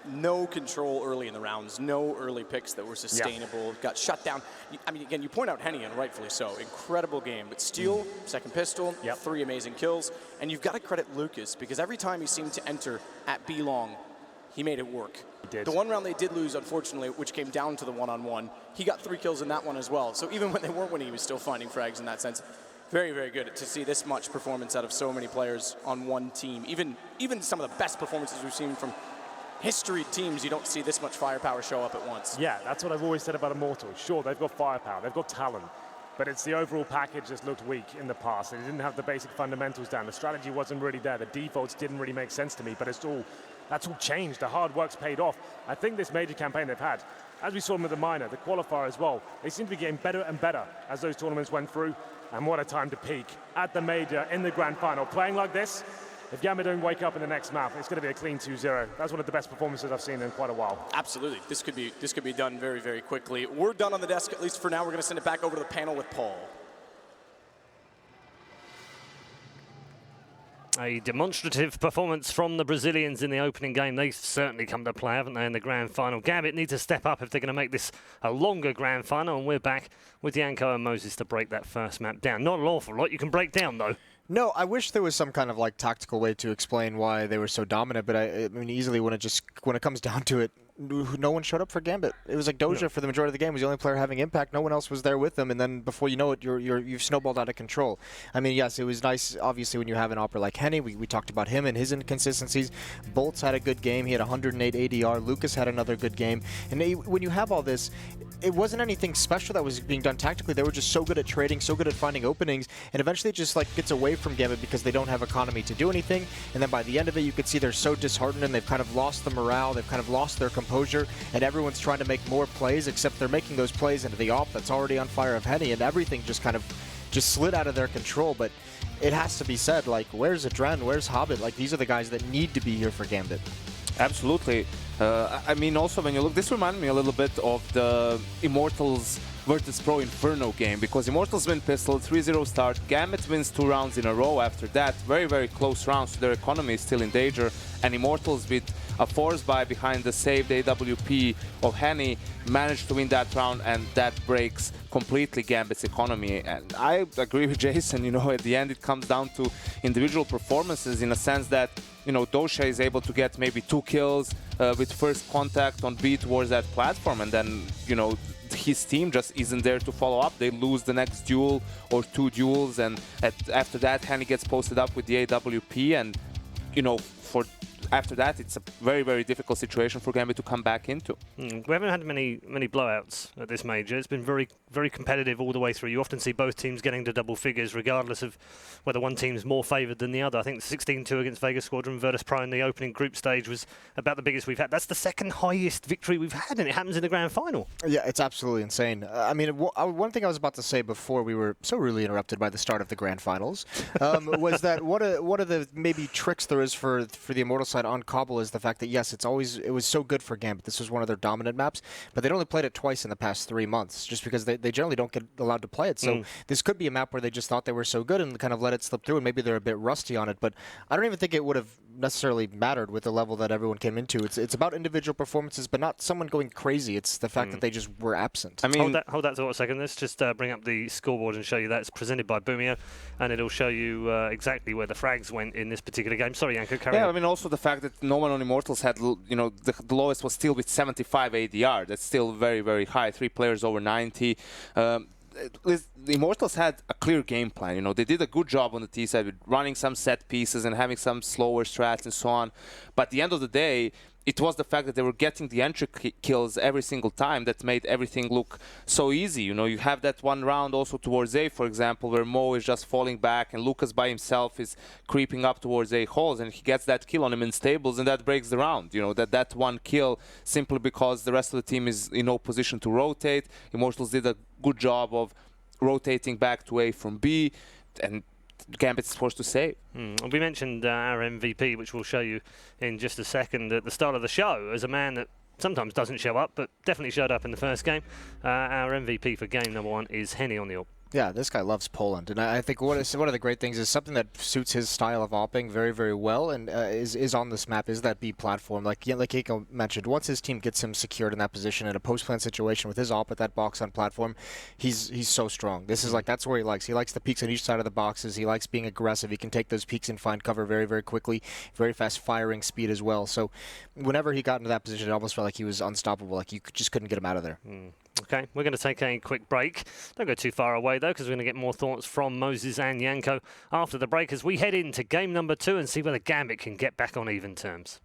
no control early in the rounds, no early picks that were sustainable, got shut down. I mean, again, you point out Henny, and rightfully so. Incredible game, but Steel, second pistol, 3 amazing kills. And you've got to credit Lucas, because every time he seemed to enter at B long, he made it work. He did. The one round they did lose, unfortunately, which came down to the one-on-one, he got 3 kills in that one as well. So even when they weren't winning, he was still finding frags in that sense. Very, very good to see this much performance out of so many players on one team. Even some of the best performances we've seen from history teams, you don't see this much firepower show up at once. Yeah, that's what I've always said about Immortals. Sure, they've got firepower, they've got talent, but it's the overall package that's looked weak in the past. They didn't have the basic fundamentals down. The strategy wasn't really there. The defaults didn't really make sense to me, but that's all changed. The hard work's paid off. I think this major campaign they've had, as we saw them with the minor, the qualifier as well, they seem to be getting better and better as those tournaments went through. And what a time to peak at the major in the grand final. Playing like this, if Gambit don't wake up in the next map, it's going to be a clean 2-0. That's one of the best performances I've seen in quite a while. Absolutely. This could be done very, very quickly. We're done on the desk, at least for now. We're going to send it back over to the panel with Paul. A demonstrative performance from the Brazilians in the opening game. They've certainly come to play, haven't they, in the grand final. Gambit need to step up if they're going to make this a longer grand final, and we're back with Yanko and Moses to break that first map down. Not an awful lot you can break down, though. No, I wish there was some kind of like tactical way to explain why they were so dominant, but I mean, easily when it comes down to it, no one showed up for Gambit. It was like Doja for the majority of the game was the only player having impact. No one else was there with them, and then before you know it, you've snowballed out of control. I mean, yes, it was nice, obviously, when you have an opera like Henny. We talked about him and his inconsistencies. Boltz had a good game. He had 108 ADR. Lucas had another good game. And when you have all this, it wasn't anything special that was being done tactically. They were just so good at trading, so good at finding openings, and eventually it just like gets away from Gambit because they don't have economy to do anything. And then by the end of it, you could see they're so disheartened and they've kind of lost the morale, they've kind of lost their composure, and everyone's trying to make more plays, except they're making those plays into the op that's already on fire of Henny, and everything just kind of slid out of their control. But it has to be said, like, where's Adren, where's Hobbit? Like, these are the guys that need to be here for Gambit. Absolutely. I mean, also when you look, this reminded me a little bit of the Immortals Virtus Pro Inferno game, because Immortals win pistol, 3-0 start, Gambit wins 2 rounds in a row after that, very, very close rounds, so their economy is still in danger, and Immortals with a force buy behind the saved AWP of Henny managed to win that round, and that breaks completely Gambit's economy. And I agree with Jason, you know, at the end it comes down to individual performances, in a sense that, you know, Dosha is able to get maybe 2 kills with first contact on B towards that platform, and then, you know, his team just isn't there to follow up. They lose the next duel or 2 duels, and after that Henny gets posted up with the AWP, and, you know, after that, it's a very, very difficult situation for Gambit to come back into. We haven't had many blowouts at this major. It's been very, very competitive all the way through. You often see both teams getting to double figures, regardless of whether one team's more favoured than the other. I think 16-2 against Vegas Squadron, Virtus Pro in the opening group stage was about the biggest we've had. That's the second highest victory we've had, and it happens in the grand final. Yeah, it's absolutely insane. I mean, one thing I was about to say before we were so rudely interrupted by the start of the grand finals was that one of the maybe tricks there is for the Immortal side on Cobble is the fact that, yes, it was so good for Gambit. This was one of their dominant maps, but they'd only played it twice in the past 3 months, just because they generally don't get allowed to play it. So this could be a map where they just thought they were so good and kind of let it slip through, and maybe they're a bit rusty on it, but I don't even think it would have necessarily mattered with the level that everyone came into. It's about individual performances, but not someone going crazy. It's the fact that they just were absent. I mean, hold that thought a second. Let's just bring up the scoreboard and show you that. It's presented by Boomio, and it'll show you exactly where the frags went in this particular game. Sorry, Yanko, carry on. I mean, also the fact that no one on Immortals had, you know, the lowest was still with 75 ADR. That's still very, very high. 3 players over 90. The Immortals had a clear game plan. You know, they did a good job on the T side with running some set pieces and having some slower strats and so on. But at the end of the day, it was the fact that they were getting the entry kills every single time that made everything look so easy. You know, you have that one round also towards A, for example, where Mo is just falling back and Lucas by himself is creeping up towards A holes, and he gets that kill on him in stables, and that breaks the round. You know, that one kill, simply because the rest of the team is in no position to rotate. Immortals did a good job of rotating back to A from B, and Gambit's forced to save. We mentioned our MVP, which we'll show you in just a second, at the start of the show, as a man that sometimes doesn't show up, but definitely showed up in the first game. Our MVP for game number 1 is Henny on the AWP. Yeah, this guy loves Poland, and I think one of the great things is something that suits his style of opping very, very well, and is on this map, is that B platform. Like Keiko mentioned, once his team gets him secured in that position in a post-plan situation with his op at that box on platform, he's so strong. This is like, that's where he likes. He likes the peaks on each side of the boxes. He likes being aggressive. He can take those peaks and find cover very, very quickly. Very fast firing speed as well. So whenever he got into that position, it almost felt like he was unstoppable. Like you just couldn't get him out of there. Okay, we're going to take a quick break. Don't go too far away, though, because we're going to get more thoughts from Moses and Yanko after the break as we head into game number 2 and see whether Gambit can get back on even terms.